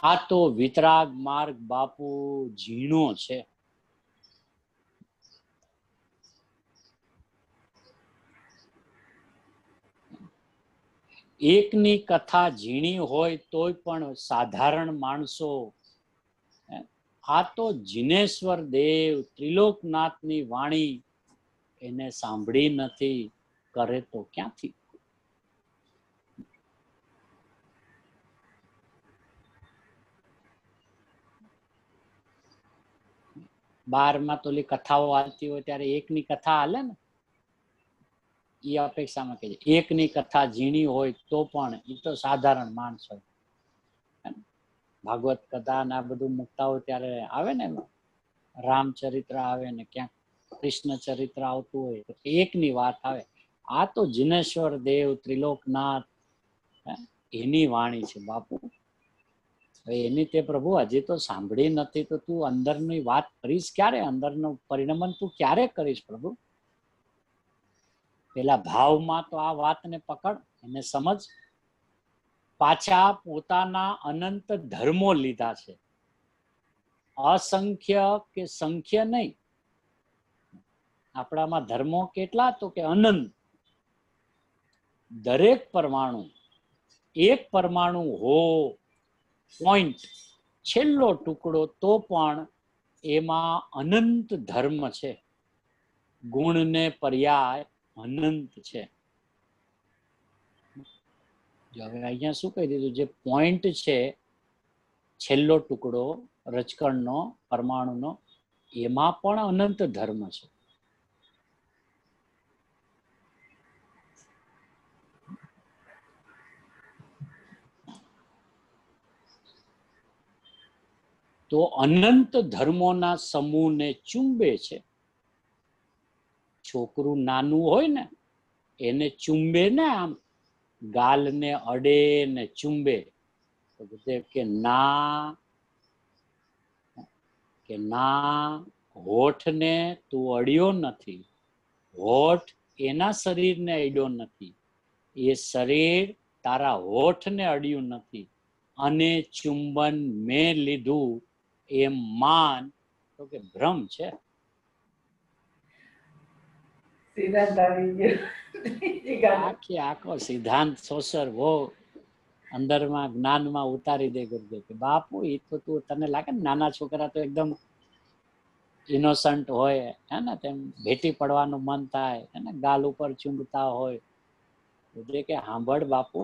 આ તો વિતરાગ માર્ગ બાપુ ઝીણો છે. એકની કથા ઝીણી હોય તોય પણ સાધારણ માણસો, આ તો જીનેશ્વર દેવ ત્રિલોકનાથની વાણી એને સાંભળી નથી, કરે તો ક્યાંથી. બારમાં તો ઓલી કથાઓ હાલતી હોય ત્યારે એકની કથા હાલે ને, એ અપેક્ષામાં કે એકની કથા ઝીણી હોય તો પણ એ તો સાધારણ માણસ હોય. ભાગવત કથા ને આ બધું મૂકતા હોય ત્યારે આવે ને એમાં રામચરિત્ર આવે ને ક્યાંક કૃષ્ણ ચરિત્ર આવતું હોય તો એકની વાત આવે. આ તો જીનેશ્વર દેવ ત્રિલોકનાથ એની વાણી છે બાપુ. એની તે પ્રભુ હજી તો સાંભળી નથી તો તું અંદરની વાત કરીશ ક્યારે? અંદરનું પરિણમન તું ક્યારે કરીશ પ્રભુ? પેલા ભાવમાં તો આ વાતને પકડ, એને સમજ. પાછા પોતાના અનંત ધર્મો લીધા છે, અસંખ્ય કે સંખ્ય નહીં. આપણામાં ધર્મો કેટલા? તો કે અનંત. દરેક પરમાણુ, એક પરમાણુ હો પોઈન્ટ, છેલ્લો ટુકડો તો પણ એમાં અનંત ધર્મ છે. ગુણને પર્યાય અનંત છે. હવે અહીંયા શું કહી દીધું? જે પોઈન્ટ છે, છેલ્લો ટુકડો રજકણનો, પરમાણુનો, એમાં પણ અનંત ધર્મ છે. તો અનંત ધર્મોના સમૂહને ચુંબે છે. છોકરું નાનું હોય ને એને ચુંબે ને, આમ ગાલને અડે ને ચુંબે તો કે ના, કે ના, હોઠને તું અડ્યો નથી, હોઠ એના શરીરને અડ્યો નથી, એ શરીર તારા હોઠને અડ્યું નથી, અને ચુંબન મેં લીધું એમ માન તો કે ભ્રમ છે. સિદ્ધાંત આવી ગયો. આખો સિદ્ધાંત સોસર બહુ અંદરમાં જ્ઞાનમાં ઉતારી દે ગુરુદેવ કે બાપુ એ તો તું, તને લાગે ને નાના છોકરા તો એકદમ ઇનોસન્ટ હોય હે ને, તેમ ભેટી પડવાનું મન થાય હે ને, ગાલ ઉપર ચૂંબતા હોય. ગુરુદેવ કે સાંભળ બાપુ,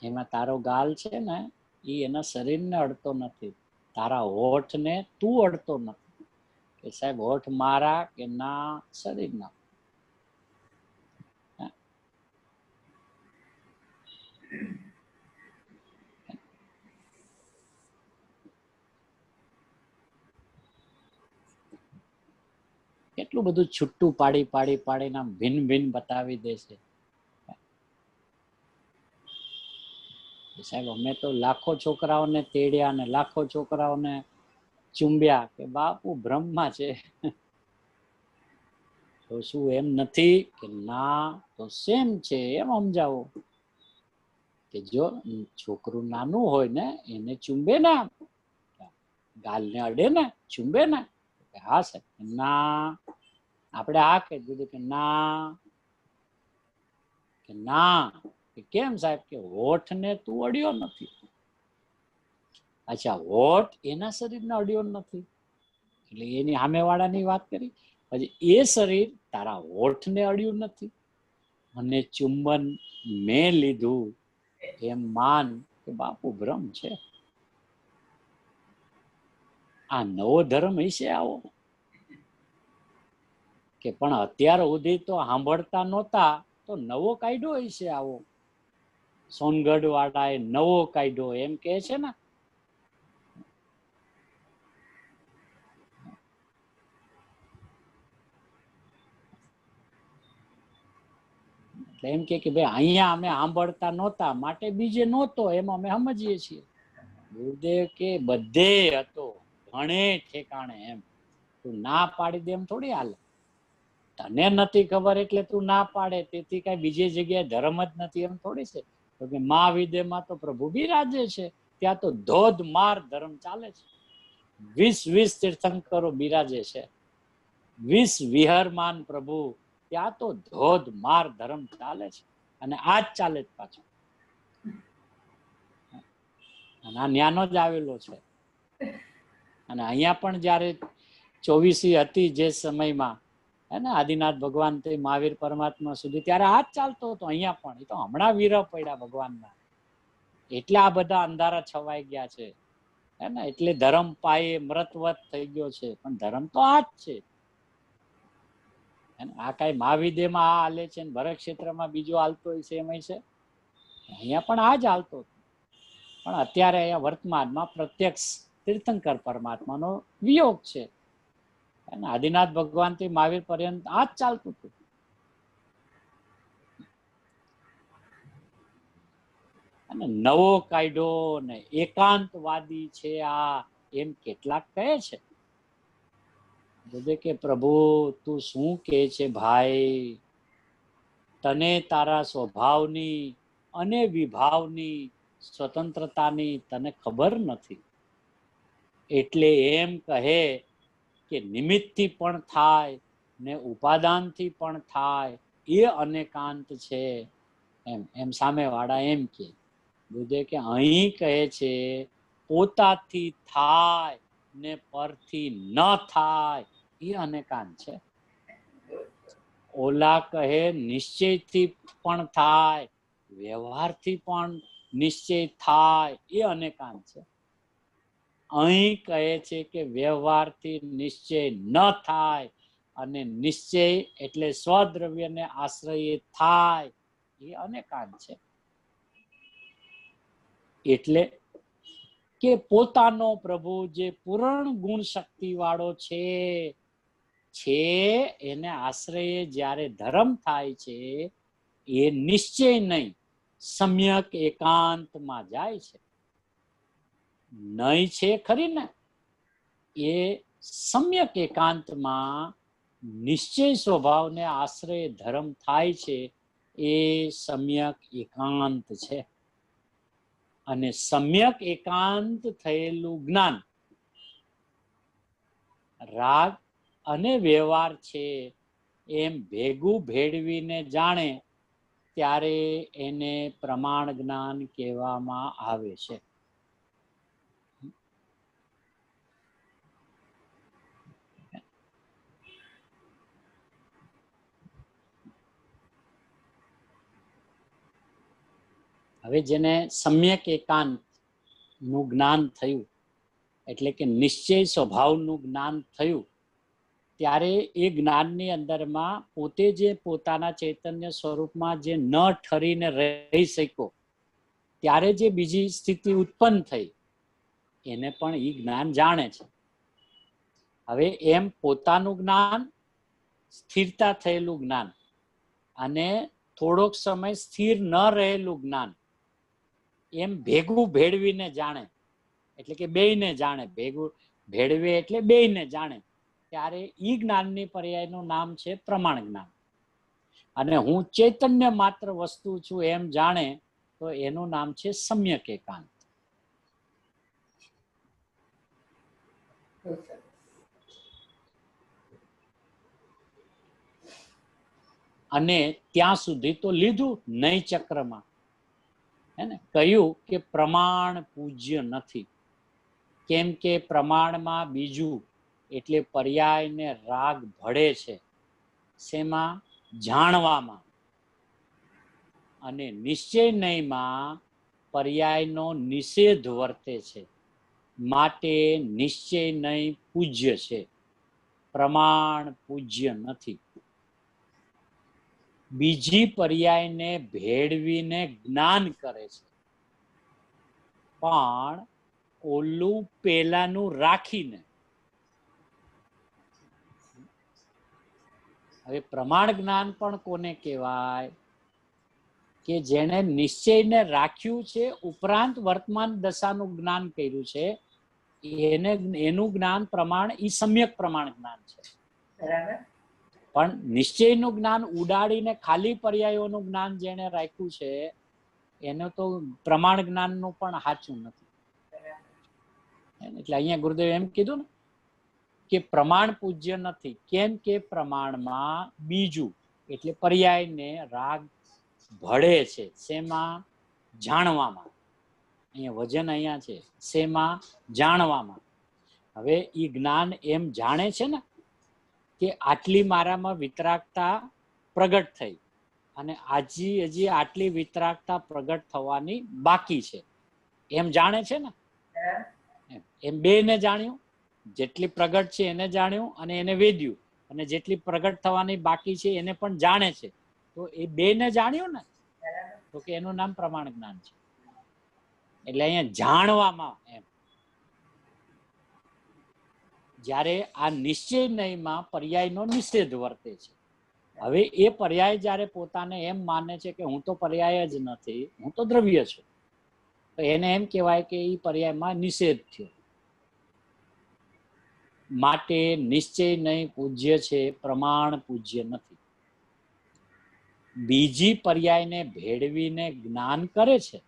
એમાં તારો ગાલ છે ને એ એના શરીરને અડતો નથી, તારા હોઠને તું અડતો નથી. કે સાહેબ હોઠ મારા કે ના શરીરના? કેટલું બધું છૂટું પાડી પાડી પાડીને ભિન્ન ભિન્ન બતાવી દે છે. સાહેબ અમે તો લાખો છોકરાઓને તેડ્યા ને લાખો છોકરાઓને ચુંબ્યા, કે બાપુ બ્રહ્મા છે. તો શું એમ નથી? કે ના, તો સેમ છે એમ સમજાવો. કે જો છોકરું નાનું હોય ને એને ચુંબે ને, ગાલને અડે ને, ચુંબે ને, હા સાહેબ. ના, આપણે આ કહી દીધું કે ના, કે ના, કે કેમ સાહેબ? કે હોઠને તું અડ્યો નથી. અચ્છા, હોઠ એના શરીરને અડ્યો નથી એટલે એની સામેવાળાની વાત કરી. પછી એ શરીર તારા હોઠને અડ્યું નથી, અને ચુંબન મેં લીધું એમ માન, કે બાપુ ભ્રમ છે. આ નવો ધર્મ હશે આવો, કે પણ અત્યાર સુધી તો સાંભળતા નહોતા તો નવો કાયદો હશે આવો. સોનગઢ વાળાએ નવો કાયદો એમ કે છે ને. એટલે એમ કે ભાઈ અહીંયા અમે સાંભળતા નહોતા માટે બીજે નહોતો, એમ અમે સમજીએ છીએ. ગુરુદેવ કે બધે હતો, ઘણે ઠેકાણે. એમ તું ના પાડી દે એમ થોડી હાલે. તને નથી ખબર એટલે તું ના પાડે, તેથી કઈ બીજી જગ્યાએ ધર્મ જ નથી એમ થોડી છે. તો કે મહાવિદ્યમાં તો પ્રભુ બિરાજે છે, ત્યાં તો ધોધમાર ધર્મ ચાલે છે. 20 તીર્થંકરો બિરાજે છે, 20 વિહરમાન પ્રભુ, ત્યાં તો ધોધમાર ધર્મ ચાલે છે. અને આ જ ચાલે જ પાછું. અને આ ન્યાનો જ આવેલો છે. અને અહીંયા પણ જયારે 24 હતી જે સમયમાં હે ને, આદિનાથ ભગવાન થી મહાવીર પરમાત્મા સુધી, ત્યારે આ જ ચાલતો હતો અહીંયા પણ. એ તો હમણાં વિરહ પડ્યા ભગવાનના, એટલે આ બધા અંધારા છવાઈ ગયા છે. હે ને, એટલે ધર્મ પાયે મૃતવત થઈ ગયો છે, પણ ધર્મ તો આ જ છે. આ કઈ મહાવિદ્યમાં આ હાલે છે, ભરત ક્ષેત્રમાં બીજો હાલતો હોય છે એમ છે. અહીંયા પણ આ જ હાલતો, પણ અત્યારે અહીંયા વર્તમાનમાં પ્રત્યક્ષ તીર્થંકર પરમાત્માનો વિયોગ છે. આદિનાથ ભગવાન થી મહાવીર પર્યંત આ જ ચાલતું હતું. અને નવો કાયદો ને એકાંતવાદી છે આ, એમ કેટલાક કહે છે. કે પ્રભુ તું શું કહે છે ભાઈ, તને તારા સ્વભાવની અને વિભાવની સ્વતંત્રતાની તને ખબર નથી. એટલે એમ કહે કે નિમિત્તથી પણ થાય ને ઉપાદાનથી પણ થાય એ અનેકાંત છે. એમ સામેવાળા એમ કે બુદ્ધે કે અહીં કહે છે પોતાથી થાય ને પરથી ન થાય એ અનેકાંત છે. ઓલા કહે નિશ્ચયથી પણ થાય, વ્યવહારથી પણ નિશ્ચય થાય એ અનેકાંત છે. અહીં કહે છે કે વ્યવહારથી નિશ્ચય ન થાય અને નિશ્ચય એટલે સ્વદ્રવ્યને આશ્રય થાય એ અનેકાંત છે. એટલે કે પોતાનો પ્રભુ જે પૂર્ણ ગુણ શક્તિ વાળો છે એને આશ્રય જ્યારે ધર્મ થાય છે એ નિશ્ચય નહીં, સમ્યક એકાંતમાં જાય છે. નહીં છે ખરી ને, એ સમ્યક એકાંતમાં નિશ્ચય સ્વભાવને આશ્રય ધર્મ થાય છે. એ સમ્યક એકાંત છે. અને સમ્યક એકાંત થયેલું જ્ઞાન રાગ અને વ્યવહાર છે એમ ભેગું ભેળવીને જાણે ત્યારે એને પ્રમાણ જ્ઞાન કહેવામાં આવે છે. હવે જેને સમ્યક એકાંત નું જ્ઞાન થયું, એટલે કે નિશ્ચય સ્વભાવનું જ્ઞાન થયું, ત્યારે એ જ્ઞાનની અંદરમાં પોતે જે પોતાના ચૈતન્ય સ્વરૂપમાં જે ન ઠરીને રહી શક્યો, ત્યારે જે બીજી સ્થિતિ ઉત્પન્ન થઈ એને પણ એ જ્ઞાન જાણે છે. હવે એમ પોતાનું જ્ઞાન, સ્થિરતા થયેલું જ્ઞાન અને થોડોક સમય સ્થિર ન રહેલું જ્ઞાન, એમ ભેગું ભેળવીને જાણે, એટલે કે બેયને જાણે. ભેગું ભેળવે એટલે બેયને જાણે, ત્યારે ઈ જ્ઞાનની પર્યાયનું નામ છે પ્રમાણ જ્ઞાન. અને હું ચૈતન્ય માત્ર વસ્તુ છું એમ જાણે તો એનું નામ છે સમ્યક એકાંત. અને ત્યાં સુધી તો લીધું નય ચક્રમાં, હે ને, કહ્યું કે પ્રમાણ પૂજ્ય નથી. કેમ કે પ્રમાણમાં બીજું એટલે પર્યાય ને રાગ ભળે છે. શેમાં? જાણવામાં. અને નિશ્ચય નયમાં પર્યાયનો નિષેધ વર્તે છે. માટે નિશ્ચય નય પૂજ્ય છે, પ્રમાણ પૂજ્ય નથી. બીજી પર્યાયને ભેળવીને જ્ઞાન કરે છે, પણ ઓલું પેલાનું રાખીને. હવે પ્રમાણ જ્ઞાન પણ કોને કહેવાય? કે જેને નિશ્ચયને રાખ્યું છે ઉપરાંત વર્તમાન દશાનું જ્ઞાન કર્યું છે, એનું જ્ઞાન પ્રમાણ ઈ સમ્યક પ્રમાણ જ્ઞાન છે. બરાબર. પણ નિશ્ચયનું જ્ઞાન ઉડાડીને ખાલી પર્યાયોનું જ્ઞાન જેને રાખ્યું છે એનું તો પ્રમાણ જ્ઞાનનું પણ સાચું નથી. એટલે અહીંયા ગુરુદેવ એમ કીધું ને કે પ્રમાણ પૂજ્ય નથી. કેમ કે પ્રમાણમાં બીજું એટલે પર્યાયને રાગ ભળે છે. શેમાં? જાણવામાં. અહીંયા વજન અહીંયા છે, શેમાં? જાણવામાં. હવે ઈ જ્ઞાન એમ જાણે છે ને કે આટલી મારામાં વિતરાગતા પ્રગટ થઈ અને હજી આટલી વિતરાગતા પ્રગટ થવાની બાકી છે, એમ જાણે છે ને. એમ બેને જાણ્યું, જેટલી પ્રગટ છે એને જાણ્યું અને એને વેદ્યું, અને જેટલી પ્રગટ થવાની બાકી છે એને પણ જાણે છે. તો એ બેને જાણ્યું ને, તો કે એનું નામ પ્રમાણ જ્ઞાન છે. એટલે અહીંયા જાણવામાં એમ. જ્યારે આ નિશ્ચય નયમાં પર્યાયનો નિષેધ વર્તે છે. હવે એ પર્યાય જ્યારે પોતાને એમ માને છે કે હું તો પર્યાય જ નથી, હું તો દ્રવ્ય છું, તો એને એમ કહેવાય કે એ પર્યાયમાં નિષેધ થયો. માટે નિશ્ચય નહીં પૂજ્ય છે, પ્રમાણ પૂજ્ય નથી. બીજી પર્યાયને ભેળવીને જ્ઞાન કરે છે,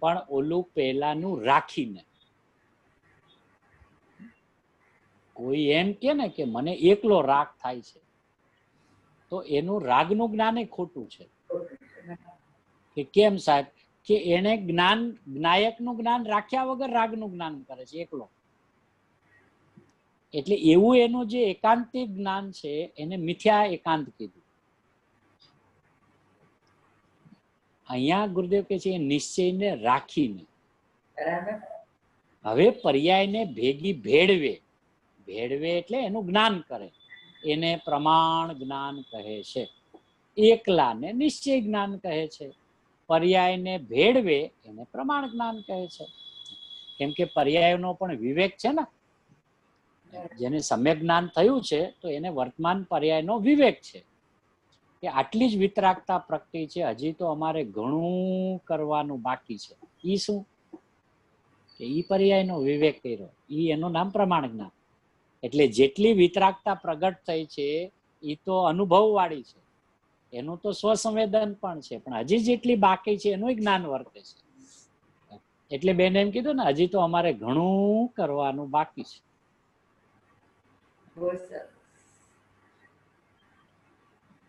પણ ઓલું પહેલાનું રાખીને. કોઈ એમ કે ને કે મને એકલો રાગ થાય છે, તો એનું રાગનું જ્ઞાન ખોટું છે. કે કેમ સાહેબ? કે એને જ્ઞાન, જ્ઞાયકનું જ્ઞાન રાખ્યા વગર રાગનું જ્ઞાન કરે છે એકલો. એટલે એવું એનું જે એકાંતિક જ્ઞાન છે એને મિથ્યા એકાંત કીધું. અહીંયા ગુરુદેવ કે છે નિશ્ચયને રાખીને. હવે પર્યાયને ભેગી ભેળવે, ભેળવે એટલે એનું જ્ઞાન કરે, એને પ્રમાણ જ્ઞાન કહે છે. એકલાને નિશ્ચય જ્ઞાન કહે છે, પર્યાયને ભેળવે એને પ્રમાણ જ્ઞાન કહે છે. કેમ કે પર્યાયનો પણ વિવેક છે ને. જેને સમ્યક જ્ઞાન થયું છે તો એને વર્તમાન પર્યાયનો વિવેક છે કે આટલી જ વિતરાગતા પ્રગટી છે, હજી તો અમારે ઘણું કરવાનું બાકી છે. ઈ શું? કે ઈ પર્યાયનો વિવેક કર્યો, ઈ એનું નામ પ્રમાણ જ્ઞાન. એટલે જેટલી વિતરાગતા પ્રગટ થઈ છે એ તો અનુભવ વાળી છે, એનું તો સ્વસંવેદન પણ છે, પણ હજી જેટલી બાકી છે એનું જ્ઞાન વર્તે છે. એટલે બેન એમ કીધું ને, હજી તો અમારે ઘણું કરવાનું બાકી છે.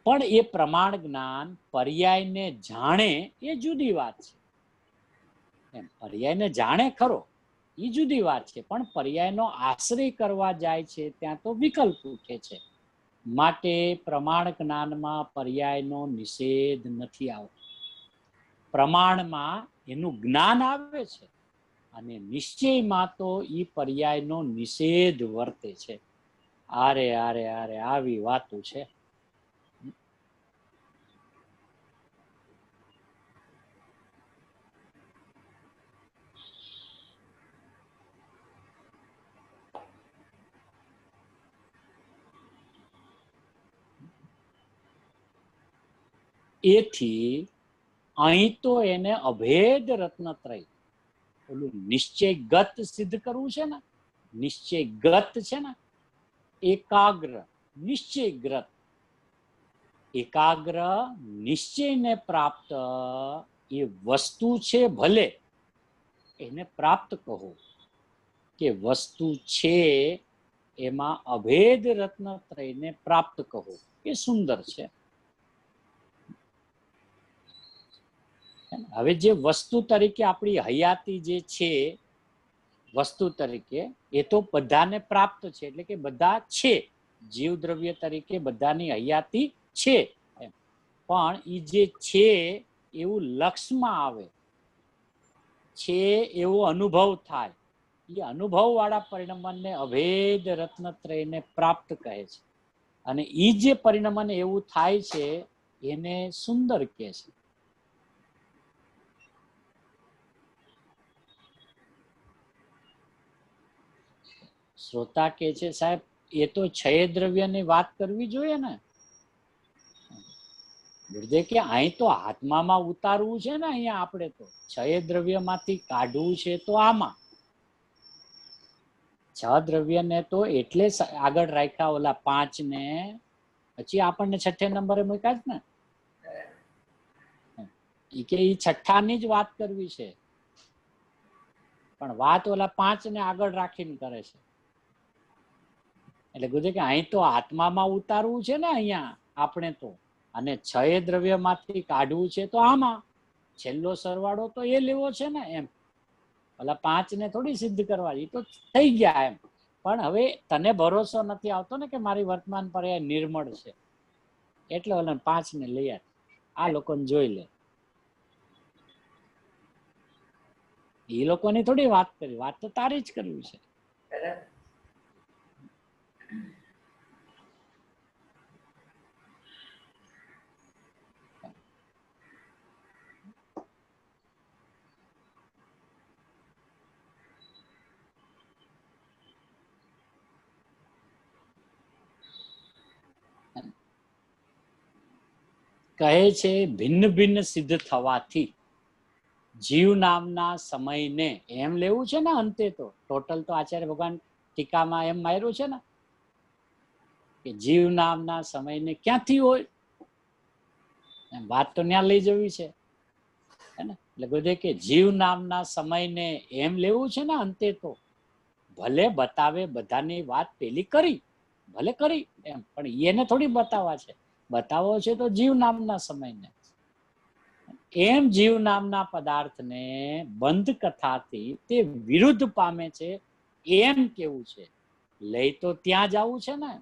પણ એ પ્રમાણ જ્ઞાન પર્યાયને જાણે એ જુદી વાત છે. એમ પર્યાયને જાણે ખરો એ જુદી વાત છે, પણ પર્યાયનો આશ્રય કરવા જાય છે ત્યાં તો વિકલ્પ ઉઠે છે. માટે પ્રમાણ જ્ઞાનમાં પર્યાયનો નિષેધ નથી આવતો. પ્રમાણમાં એનું જ્ઞાન આવે છે અને નિશ્ચયમાં તો એ પર્યાયનો નિષેધ વર્તે છે. આરે આરે આરે આવી વાતો છે. એથી અહીં તો એને અભેદ રત્નત્રય, ઓલું નિશ્ચયગત સિદ્ધ કરવું છે ને, નિશ્ચયગત છે ને, એકાગ્ર નિશ્ચયગ્રત. એકાગ્ર નિશ્ચયને પ્રાપ્ત એ વસ્તુ છે, ભલે એને પ્રાપ્ત કહો કે વસ્તુ છે એમાં અભેદ રત્નત્રયને પ્રાપ્ત કહો, એ સુંદર છે. હવે જે વસ્તુ તરીકે આપણી હયાતી જે છે વસ્તુ તરીકે, એ તો બધાને પ્રાપ્ત છે, એટલે કે બધા છે, જીવ દ્રવ્ય તરીકે બધાની હયાતી છે. પણ એ જે છે એવું લક્ષમાં આવે છે, એવો અનુભવ થાય, એ અનુભવ વાળા પરિણમને અભેદ રત્નત્રયને પ્રાપ્ત કહે છે. અને એ જે પરિણમને એવું થાય છે એને સુંદર કહે છે. શ્રોતા કે છે સાહેબ એ તો ક્ષય દ્રવ્યની વાત કરવી જોઈએ ને. ગુરુદેવ કે અહીં તો આત્મામાં ઉતારવું છે ને, અહીંયા આપણે તો ક્ષય દ્રવ્યમાંથી કાઢવું છે તો આમાં. છ દ્રવ્યને તો એટલે આગળ રાખ્યા ઓલા 5 ને, પછી આપણને 6 નંબરે મૂક્યા જ ને. એ કે એ 6ની જ વાત કરવી છે, પણ વાત ઓલા 5 ને આગળ રાખીને કરે છે. એટલે ગુરુદેવ કે અહીં તો આત્મામાં ઉતારવું છે ને અહીંયા આપણે તો, અને 6 દ્રવ્યમાંથી કાઢવું છે તો આમાં છેલ્લો સરવાળો તો એ લેવો છે ને. એમ ઓલા 5 ને થોડી સિદ્ધ કરવા, એ તો થઈ ગયા એમ. પણ હવે તને ભરોસો નથી આવતો ને કે મારી વર્તમાન પર્યાય નિર્મળ છે, એટલે ઓલા 5 ને લઈ આ લોકોને જોઈ લે. એ લોકોની થોડી વાત કરી, વાત તો તારી જ કરવી છે. બરાબર. કહે છે ભિન્ન ભિન્ન સિદ્ધ થવાથી જીવ નામના સમયને એમ લેવું છે ને, અંતે તો ટોટલ તો આચાર્ય ભગવાન ટીકામાં એમ માર્યું છે ને કે જીવ નામના સમયને ક્યાંથી હોય, વાત તો ત્યાં લઈ જવી છે ને. એટલે બધે કે જીવ નામના સમયને એમ લેવું છે ને, અંતે તો ભલે બતાવે બધાની વાત પેલી કરી, ભલે કરી એમ, પણ એને થોડી બતાવવા છે, બતાવવો છે તો જીવ નામના સમયને. એમ જીવ નામના પદાર્થને બંધ કથાથી તે વિરુદ્ધ પામે છે એમ કેવું છે. લઈ તો ત્યાં જવું છે ને.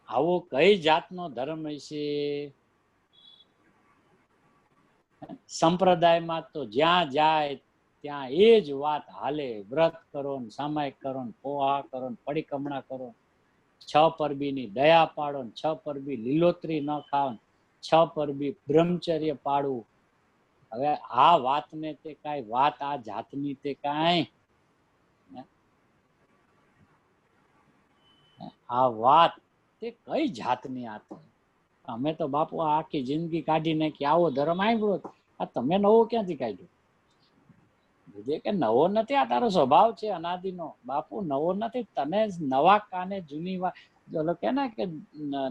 આવો કઈ જાતનો ધર્મ હશે? સંપ્રદાયમાં તો જ્યાં જાય ત્યાં એ જ વાત હાલે. વ્રત કરો ને, સામાયિક કરો ને, પોહા કરો ને, પરિક્રમણા કરો, 6 પરબીની દયા પાડો ને, 6 પરબી લીલોતરી ન ખાવ, 6 પરબી બ્રહ્મચર્ય પાડવું. હવે આ વાતને તે કાંઈ વાત આ જાતની તે કાંઈ આ વાત તે કઈ જાતની આ તો? અમે તો બાપુ આખી જિંદગી કાઢી નાખી, આવો ધર્મ આવ્યો, આ તમે નવો ક્યાંથી કાઢ્યો? બીજે કે નવો નથી, આ તારો સ્વભાવ છે અનાદિનો. બાપુ નવો નથી, તને નવા કાને જૂની વાત, ચલો કે ને કે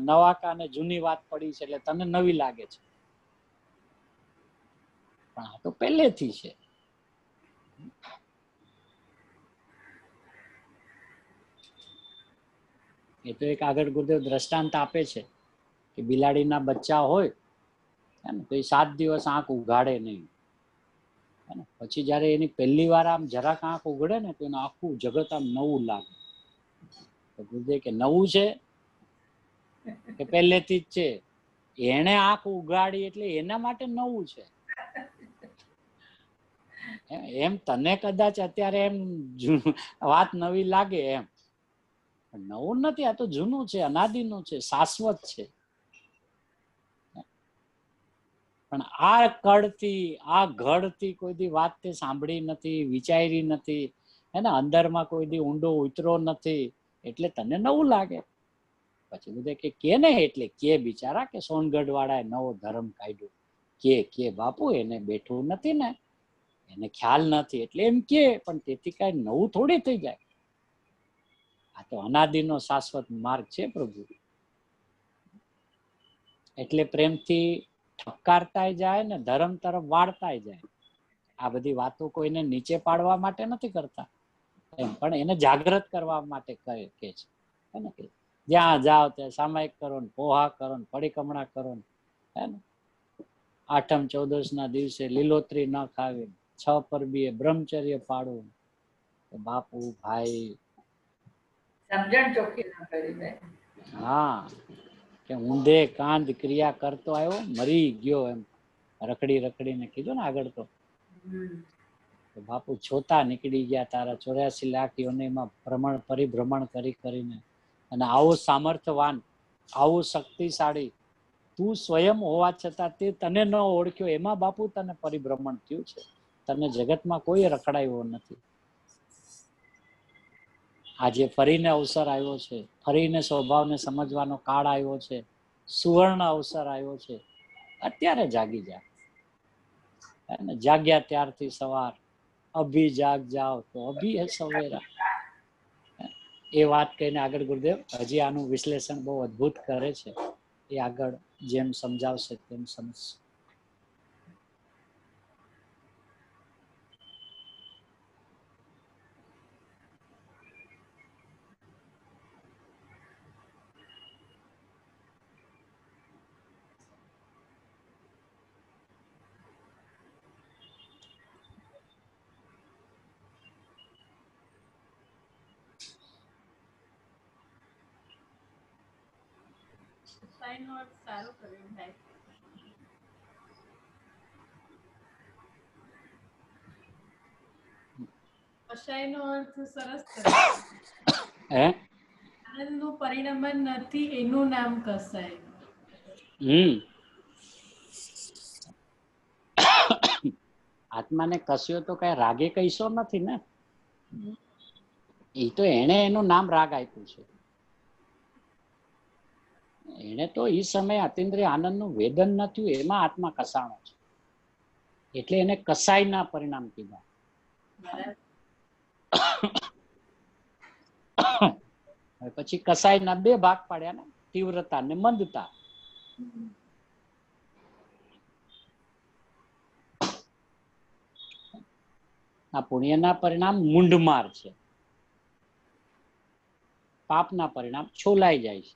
નવા કાને જૂની વાત પડી છે એટલે તને નવી લાગે છે, પણ આ તો પહેલેથી છે. એ તો એક આગળ ગુરુદેવ દ્રષ્ટાંત આપે છે કે બિલાડીના બચ્ચા હોય તો એ 7 દિવસ આંખ ઉઘાડે નહીં. પછી જયારે એની પહેલી વાર આમ જરાક આંખ ઉઘડે ને તો એનું આખું જગત આમ નવું લાગે. તો ગુરુદેવ કે નવું છે કે પહેલેથી જ છે? એને આંખ ઉઘાડી એટલે એના માટે નવું છે. એમ તને કદાચ અત્યારે એમ વાત નવી લાગે એમ, નવું નથી, આ તો જૂનું છે, અનાદિનું છે, શાશ્વત છે. પણ આ કળથી, આ ઘડથી કોઈ દી વાત તે સાંભળી નથી, વિચારી નથી, હે ને, અંદરમાં કોઈ દી ઊંડો ઉતરો નથી, એટલે તને નવું લાગે. પછી બધે કે ને, એટલે કે બિચારા કે સોનગઢ વાળાએ નવો ધર્મ કાઢ્યો, કે બાપુ એને બેઠું નથી ને, એને ખ્યાલ નથી એટલે એમ કે, પણ તેથી કઈ નવું થોડી થઈ જાય. આ તો અનાદિનો શાશ્વત માર્ગ છે પ્રભુ. એટલે પ્રેમથી ઠપકારતાય જાય ને ધર્મ તરફ વાળતાય જાય. આ બધી વાતો કોઈને નીચે પાડવા માટે નથી કરતા, પણ એને જાગૃત કરવા માટે કહે છે. જ્યાં જાઓ ત્યાં સામાયિક કરો ને, પોહા કરો ને, પરિક્રમણા કરો ને, હે ને, 8મ 14 ના દિવસે લીલોતરી ન ખાવી, 6 પરબીએ બ્રહ્મચર્ય પાડવું. બાપુ ભાઈ સમજણ ચોખ્ખી ના કરી દે. હા, કે ઊંધે કાંડ ક્રિયા કરતો આવ્યો, મરી ગયો એમ રખડી રખડીને કીધું ને આગળ. તો બાપુ છોતા નીકળી ગયા તારા 84 લાખ યોનિમાં પરિભ્રમણ કરી કરીને. અને આવો સામર્થ્યવાન, આવો શક્તિશાળી તું સ્વયં હોવા છતાં તે તને ન ઓળખ્યો, એમાં બાપુ તને પરિભ્રમણ થયું છે. તને જગતમાં કોઈ રખડાયો નથી. આજે ફરીને અવસર આવ્યો છે, ફરીને સ્વભાવને સમજવાનો કાળ આવ્યો છે, સુવર્ણ અવસર આવ્યો છે. અત્યારે જાગી જા. જાગ્યા ત્યારથી સવાર, અભી જાગ જાઓ તો અભી હે સવેરા. એ વાત કહીને આગળ ગુરુદેવ હજી આનું વિશ્લેષણ બહુ અદ્ભુત કરે છે. એ આગળ જેમ સમજાવશે તેમ સમજશે. સારું કર્યું ભાઈ. કસાયનો અર્થ સરસ કર્યો. હે આનંદનું પરિણામ જ નથી એનું નામ કસાય. આત્માને કસ્યો તો કઈ રાગે કહીશો નથી ને, એ તો એને એનું નામ રાગ આપ્યું છે. એને તો એ સમયે અતિન્દ્રિય આનંદનું વેદન નથી, એમાં આત્મા કસાણો છે, એટલે એને કસાયના પરિણામ કીધા. પછી કસાયના બે ભાગ પાડ્યા ને, તીવ્રતા ને મંદતા. આ પુણ્યના પરિણામ મૂંઢમાર છે, પાપના પરિણામ છોલાઈ જાય છે.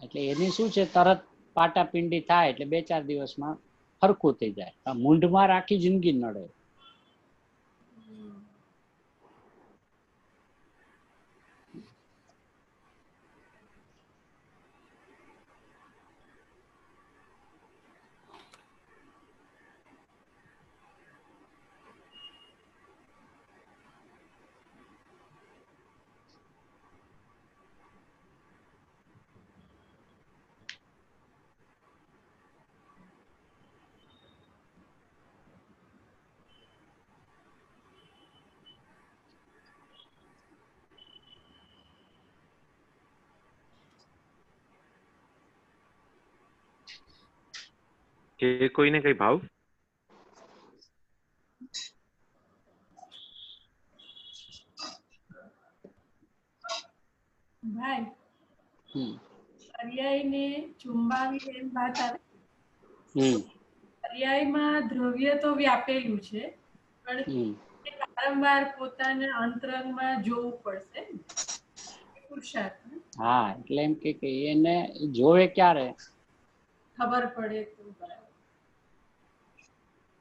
એટલે એની શું છે, તરત પાટાપિંડી થાય એટલે 2-4 દિવસમાં હરખું થઈ જાય. આ મૂંઢમાર આખી જિંદગી નડે. કે કોઈને કઈ ભાવ? ભાઈ પર્યાયને ચુંબાવી એમ વાત આવે. પર્યાયમાં દ્રવ્ય તો વ્યાપેલું છે, પણ વારંવાર પોતાના અંતરંગમાં જોવું પડશે. પુરુષાર્થ. હા, એટલે એમ કે એને જોવે ક્યારે ખબર પડે તો બરાબર.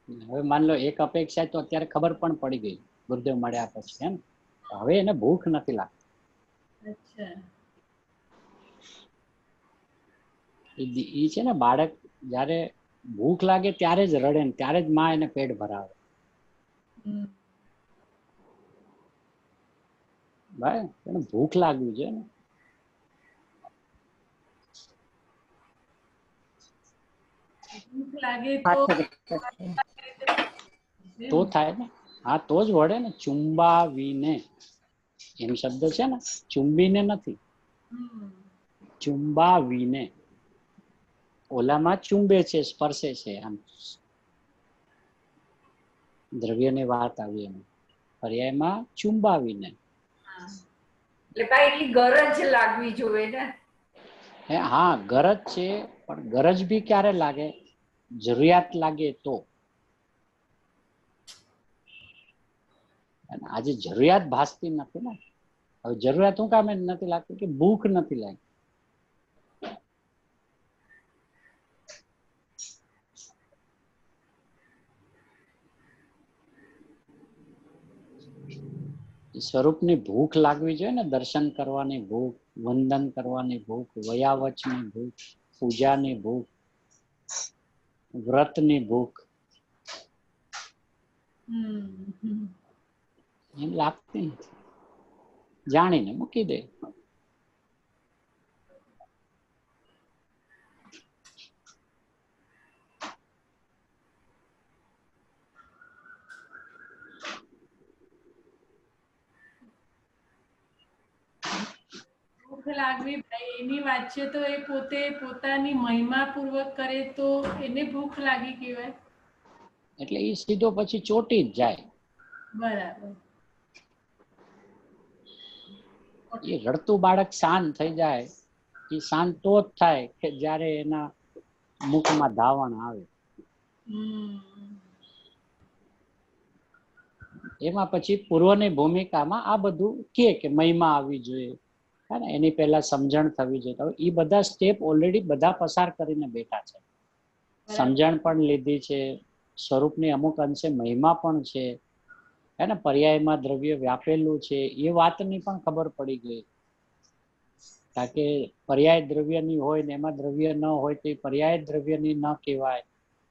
હવે માન લો એક અપેક્ષા તો અત્યારે ખબર પણ પડી ગઈ ગુરુદેવ મળ્યા પછી, એમ હવે એને ભૂખ નથી લાગતી. અચ્છા. એ છે ને, બાળક જયારે ભૂખ લાગે ત્યારે જ રડે ને ત્યારે જ માં એને પેટ ભરાવે. ભાઈ એને ભૂખ લાગવી છે ને, ભૂખ લાગે તો થાય ને. હા, તો જ વળે ને. ચુંબાવીને એમ શબ્દ છે ને, ચુંબીને નથી, ચુંબાવીને. ઓલામાં ચુંબે છે, સ્પર્શે છે, આમ દ્રવ્યની વાત આવી એમ. પર્યાયમાં ચુંબાવીને. એટલે ભાઈ એટલી ગરજ લાગવી જોઈએ ને. હા, ગરજ છે, પણ ગરજ બી ક્યારે લાગે? જરૂરિયાત લાગે તો. આજે જરૂરિયાત ભાસતી નથી ને. હવે જરૂરિયાત શું કામ નથી લાગતી? કે ભૂખ નથી લાગતી. સ્વરૂપની ભૂખ લાગવી જોઈએ ને. દર્શન કરવાની ભૂખ, વંદન કરવાની ભૂખ, વયાવચની ભૂખ, પૂજાની ભૂખ, વ્રતની ભૂખ એમ લાગતી નથી. જાણીને મૂકી દે. ભૂખ લાગવી ભાઈ એની વાત છે, તો એ પોતે પોતાની મહિમા પૂર્વક કરે તો એને ભૂખ લાગી કહેવાય. એટલે એ સીધો પછી ચોટી જ જાય. બરાબર. એ રડતું બાળક શાંત થઈ જાય. એ શાંત તો જ થાય કે જ્યારે એના મુખમાં ધાવણ આવે. એમાં પછી પૂર્વની ભૂમિકામાં આ બધું કે મહિમા આવવી જોઈએ, એની પહેલા સમજણ થવી જોઈએ. તો એ બધા સ્ટેપ ઓલરેડી બધા પસાર કરીને બેઠા છે. સમજણ પણ લીધી છે, સ્વરૂપની અમુક અંશે મહિમા પણ છે, હે ને. પર્યાયમાં દ્રવ્ય વ્યાપેલું છે, એ વાતની પણ ખબર પડી ગઈ. કારણ કે પર્યાય દ્રવ્યની હોય ને એમાં દ્રવ્ય ન હોય તો પર્યાય દ્રવ્યની ન કહેવાય.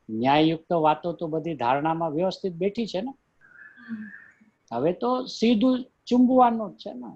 ન્યાયયુક્ત વાતો તો બધી ધારણામાં વ્યવસ્થિત બેઠી છે ને. હવે તો સીધું ચુંબવાનું જ છે ને.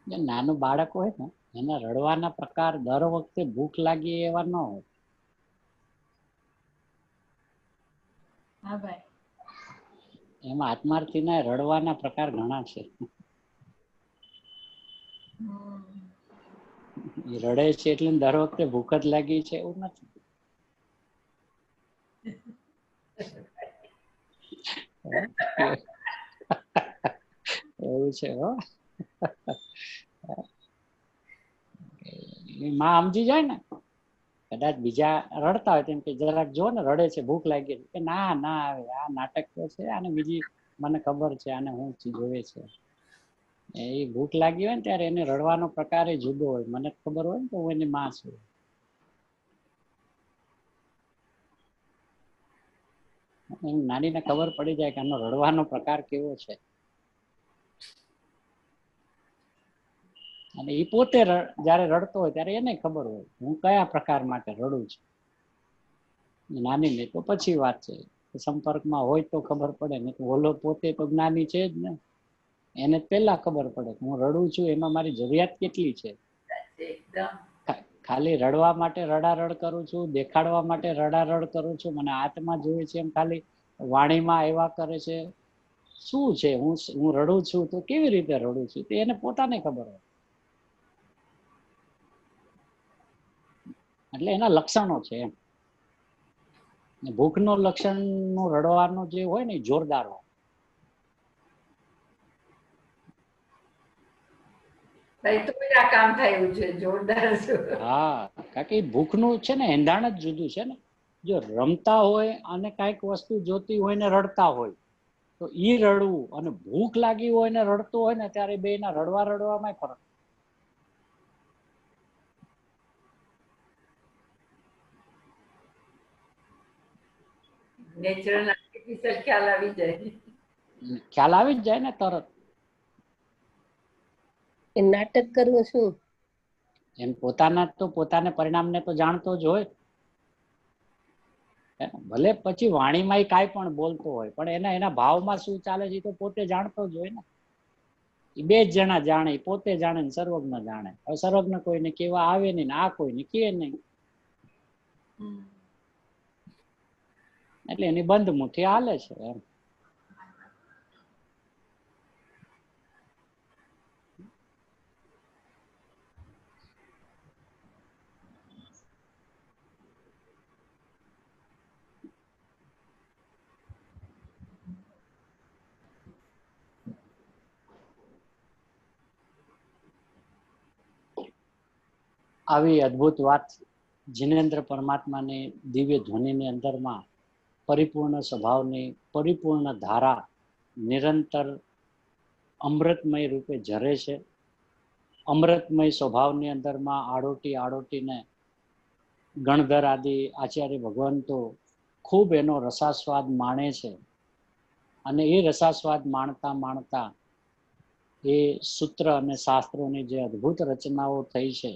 જે નાનું બાળક હોય ને એના રડવાના પ્રકાર દર વખતે ભૂખ લાગી એવા ન હોય. હા ભાઈ. એમાં આત્માર્થીના રડવાના પ્રકાર ઘણા છે. એ રડે છે એટલે દર વખતે ભૂખ જ લાગી છે એવું નથી. એવું છે હો. માં સમજી જાય ને, કદાચ બીજા રડતા હોય તેમ કે જરાક જો ને રડે છે ભૂખ લાગી કે ના ના આવે આ નાટક તો છે આને બીજી મને ખબર છે આને હું જોવે છે. એ ભૂખ લાગી હોય ને ત્યારે એને રડવાનો પ્રકાર જુદો હોય. મને ખબર હોય ને તો હું એની માં છું. નાનીને ખબર પડી જાય કે આનો રડવાનો પ્રકાર કેવો છે. અને એ પોતે જયારે રડતો હોય ત્યારે એને ખબર હોય હું કયા પ્રકાર માટે રડું છું. નાની ને તો પછી વાત છે, સંપર્કમાં હોય તો ખબર પડે ને. ઓલો પોતે તો જ્ઞાની છે જ ને, એને પેલા ખબર પડે કે હું રડું છું એમાં મારી જરૂરિયાત કેટલી છે. ખાલી રડવા માટે રડારડ કરું છું, દેખાડવા માટે રડારડ કરું છું, મને આત્મા જોઈએ છે એમ ખાલી વાણીમાં એવા કરે છે. શું છે હું રડું છું તો કેવી રીતે રડું છું તે એને પોતાને ખબર હોય. એટલે એના લક્ષણો છે એમ. ભૂખ નો લક્ષણ નું રડવાનું જે હોય ને જોરદાર હોય. આ કામ થાય એવું છે જોરદાર. હા, કારણ કે ભૂખ નું છે ને એંધાણ જ જુદું છે ને. જો રમતા હોય અને કઈક વસ્તુ જોતી હોય ને રડતા હોય તો ઈ રડવું, અને ભૂખ લાગી હોય ને રડતું હોય ને ત્યારે બે ના રડવામાં ફરક. નેચરલ આર્ટિફિશિયલ ખ્યાલ આવી જાય. ખ્યાલ આવી જ જાય ને તરત. એ નાટક કરવું શું? એમ પોતાના તો પોતાને પરિણામને તો જાણતો જ હોય. ભલે પછી વાણીમાં કાંઈ પણ બોલતો હોય પણ એના ભાવમાં શું ચાલે છે તો પોતે જાણતો જ હોય ને. એ બે જ જણા જાણે, પોતે જાણે ને સર્વજ્ઞ જાણે. હવે સર્વજ્ઞ કોઈને કેવા આવે નહીં ને આ કોઈને કે નહીં. એટલે એની બંધ મુઠ્ઠી હાલે છે એમ. આવી અદ્ભુત વાત જીનેન્દ્ર પરમાત્માની દિવ્ય ધ્વનિની અંદરમાં પરિપૂર્ણ સ્વભાવની પરિપૂર્ણ ધારા નિરંતર અમૃતમય રૂપે ઝરે છે. અમૃતમય સ્વભાવની અંદરમાં આડોટીને ગણધર આદિ આચાર્ય ભગવંતો ખૂબ એનો રસાસ્વાદ માણે છે. અને એ રસાસ્વાદ માણતા એ સૂત્ર અને શાસ્ત્રોની જે અદ્ભુત રચનાઓ થઈ છે,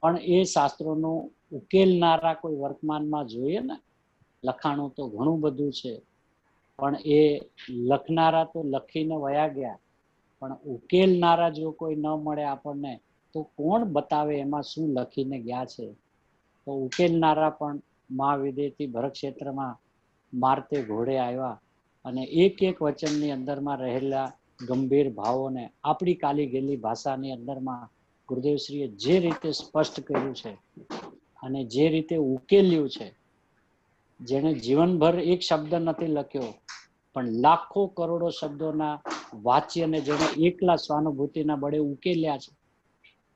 પણ એ શાસ્ત્રોનો ઉકેલનારા કોઈ વર્તમાનમાં જોઈએ ને, લખાણું તો ઘણું બધું છે પણ એ લખનારા તો લખીને વયા ગયા, પણ ઉકેલનારા જો કોઈ ન મળે આપણને તો કોણ બતાવે એમાં શું લખીને ગયા છે. તો ઉકેલનારા પણ મહાવિદેથી ભરત ક્ષેત્રમાં મારતે ઘોડે આવ્યા અને એક એક વચનની અંદરમાં રહેલા ગંભીર ભાવોને આપણી કાલી ગયેલી ભાષાની અંદરમાં ગુરુદેવશ્રીએ જે રીતે સ્પષ્ટ કર્યું છે અને જે રીતે ઉકેલ્યું છે, જેને જીવનભર એક શબ્દ નથી લખ્યો પણ લાખો કરોડો શબ્દોના વાચ્યને જેને એકલા સ્વાનુભૂતિના બળે ઉકેલ્યા છે,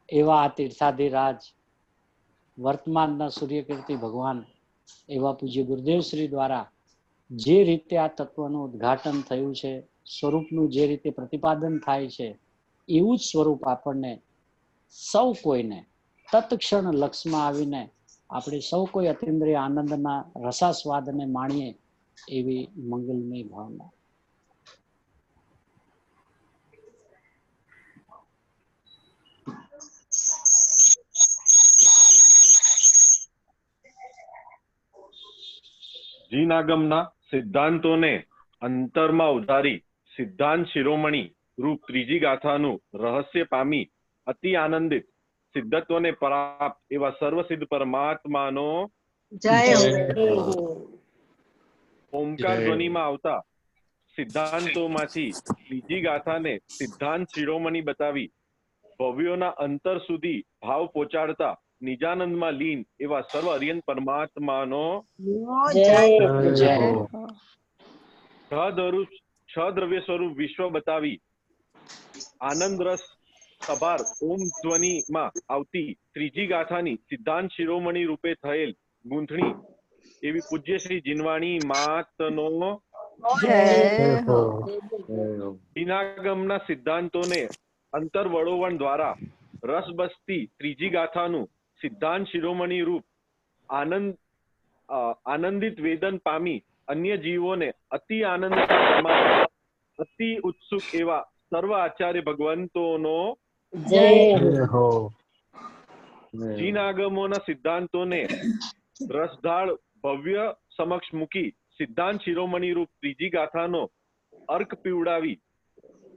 એવા આ તીર્થાધિરાજ વર્તમાનના સૂર્યકીર્તિ ભગવાન એવા પૂજ્ય ગુરુદેવશ્રી દ્વારા જે રીતે આ તત્વનું ઉદ્ઘાટન થયું છે, સ્વરૂપનું જે રીતે પ્રતિપાદન થાય છે, એવું જ સ્વરૂપ આપણને સૌ કોઈને તત્ક્ષણ લક્ષમાં આવીને આપણે સૌ કોઈ અતિન્દ્રિય આનંદના રસાસ્વાદને માણીએ એવી મંગલમય ભાવના. જીનાગમના સિદ્ધાંતોને અંતરમાં ઉતારી સિદ્ધાંત શિરોમણી રૂપ ત્રીજી ગાથાનું રહસ્ય પામી અતિ આનંદિત સિદ્ધત્વને પ્રાપ્ત એવા સર્વસિદ્ધ પરમાત્માનો ઓમકાર ધ્વનિમાં આવતા સિદ્ધાંતોમાંથી ત્રીજી ગાથાને સિદ્ધાંત શિરોમણી બતાવી ભવ્યોના અંતર સુધી ભાવ પહોંચાડતા નિજાનંદમાં લીન એવા સર્વ અરિયંત પરમાત્માનો છ દ્રવ્ય સ્વરૂપ વિશ્વ બતાવી આનંદ રસ સભાર ઓમ ધ્વનિમાં આવતી ત્રીજી ગાથાની સિદ્ધાંત શિરોમણી રૂપે થયેલ ગૂંથણી એવી પૂજ્ય શ્રી જીનવાણી માતનો જીનાગમના સિદ્ધાંતોને અંતર વળોવણ દ્વારા રસ બસતી ત્રીજી ગાથાનું સિદ્ધાંત શિરોમણી રૂપ આનંદિત વેદન પામી અન્ય જીવોને અતિ આનંદ અતિ ઉત્સુક એવા સર્વ આચાર્ય ભગવંતોનો જીનાગમોના સિદ્ધાંતોને રસધાળ ભવ્ય સમક્ષ મૂકી સિદ્ધાંત શિરોમણી રૂપ ત્રીજી ગાથાનો અર્ક પીવડાવી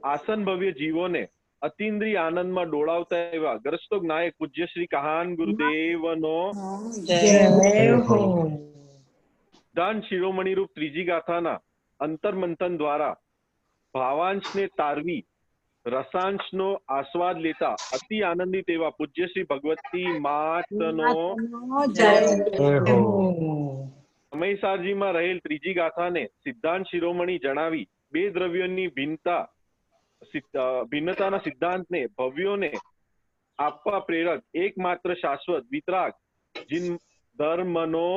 આસન ભવ્ય જીવોને અતિન્દ્રિય આનંદમાં ડોળાવતા એવા ગ્રસ્તોગ નાયક પૂજ્ય શ્રી કહાન ગુરુદેવનો સિદ્ધાંત શિરોમણી રૂપ ત્રીજી ગાથાના અંતર્મંથન દ્વારા ભાવાંશને તારવી રસાંશનો આસ્વાદ લેતા અતિ આનંદિત એવા પૂજ્ય શ્રી ભગવતી માતનો સમયસારજીમાં રહેલ ત્રીજી ગાથાને સિદ્ધાંત શિરોમણી જણાવી બે દ્રવ્યોની ભિન્નતાના સિદ્ધાંતને ભવ્યોને આપવા પ્રેરક એકમાત્ર શાશ્વત વિતરાગ જીન ધર્મનો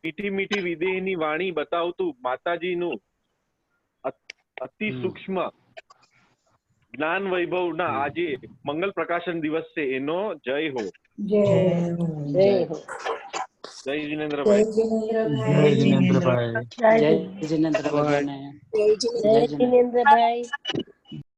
મીઠી મીઠી વિદેહની વાણી બતાવતું માતાજીનું અતિ સૂક્ષ્મ જ્ઞાન વૈભવના આજે મંગલ પ્રકાશન દિવસ છે એનો જય હો. જય જીનેન્દ્રભાઈ. જય જીનેન્દ્રભાઈ. જય જીનેન્દ્રભાઈ.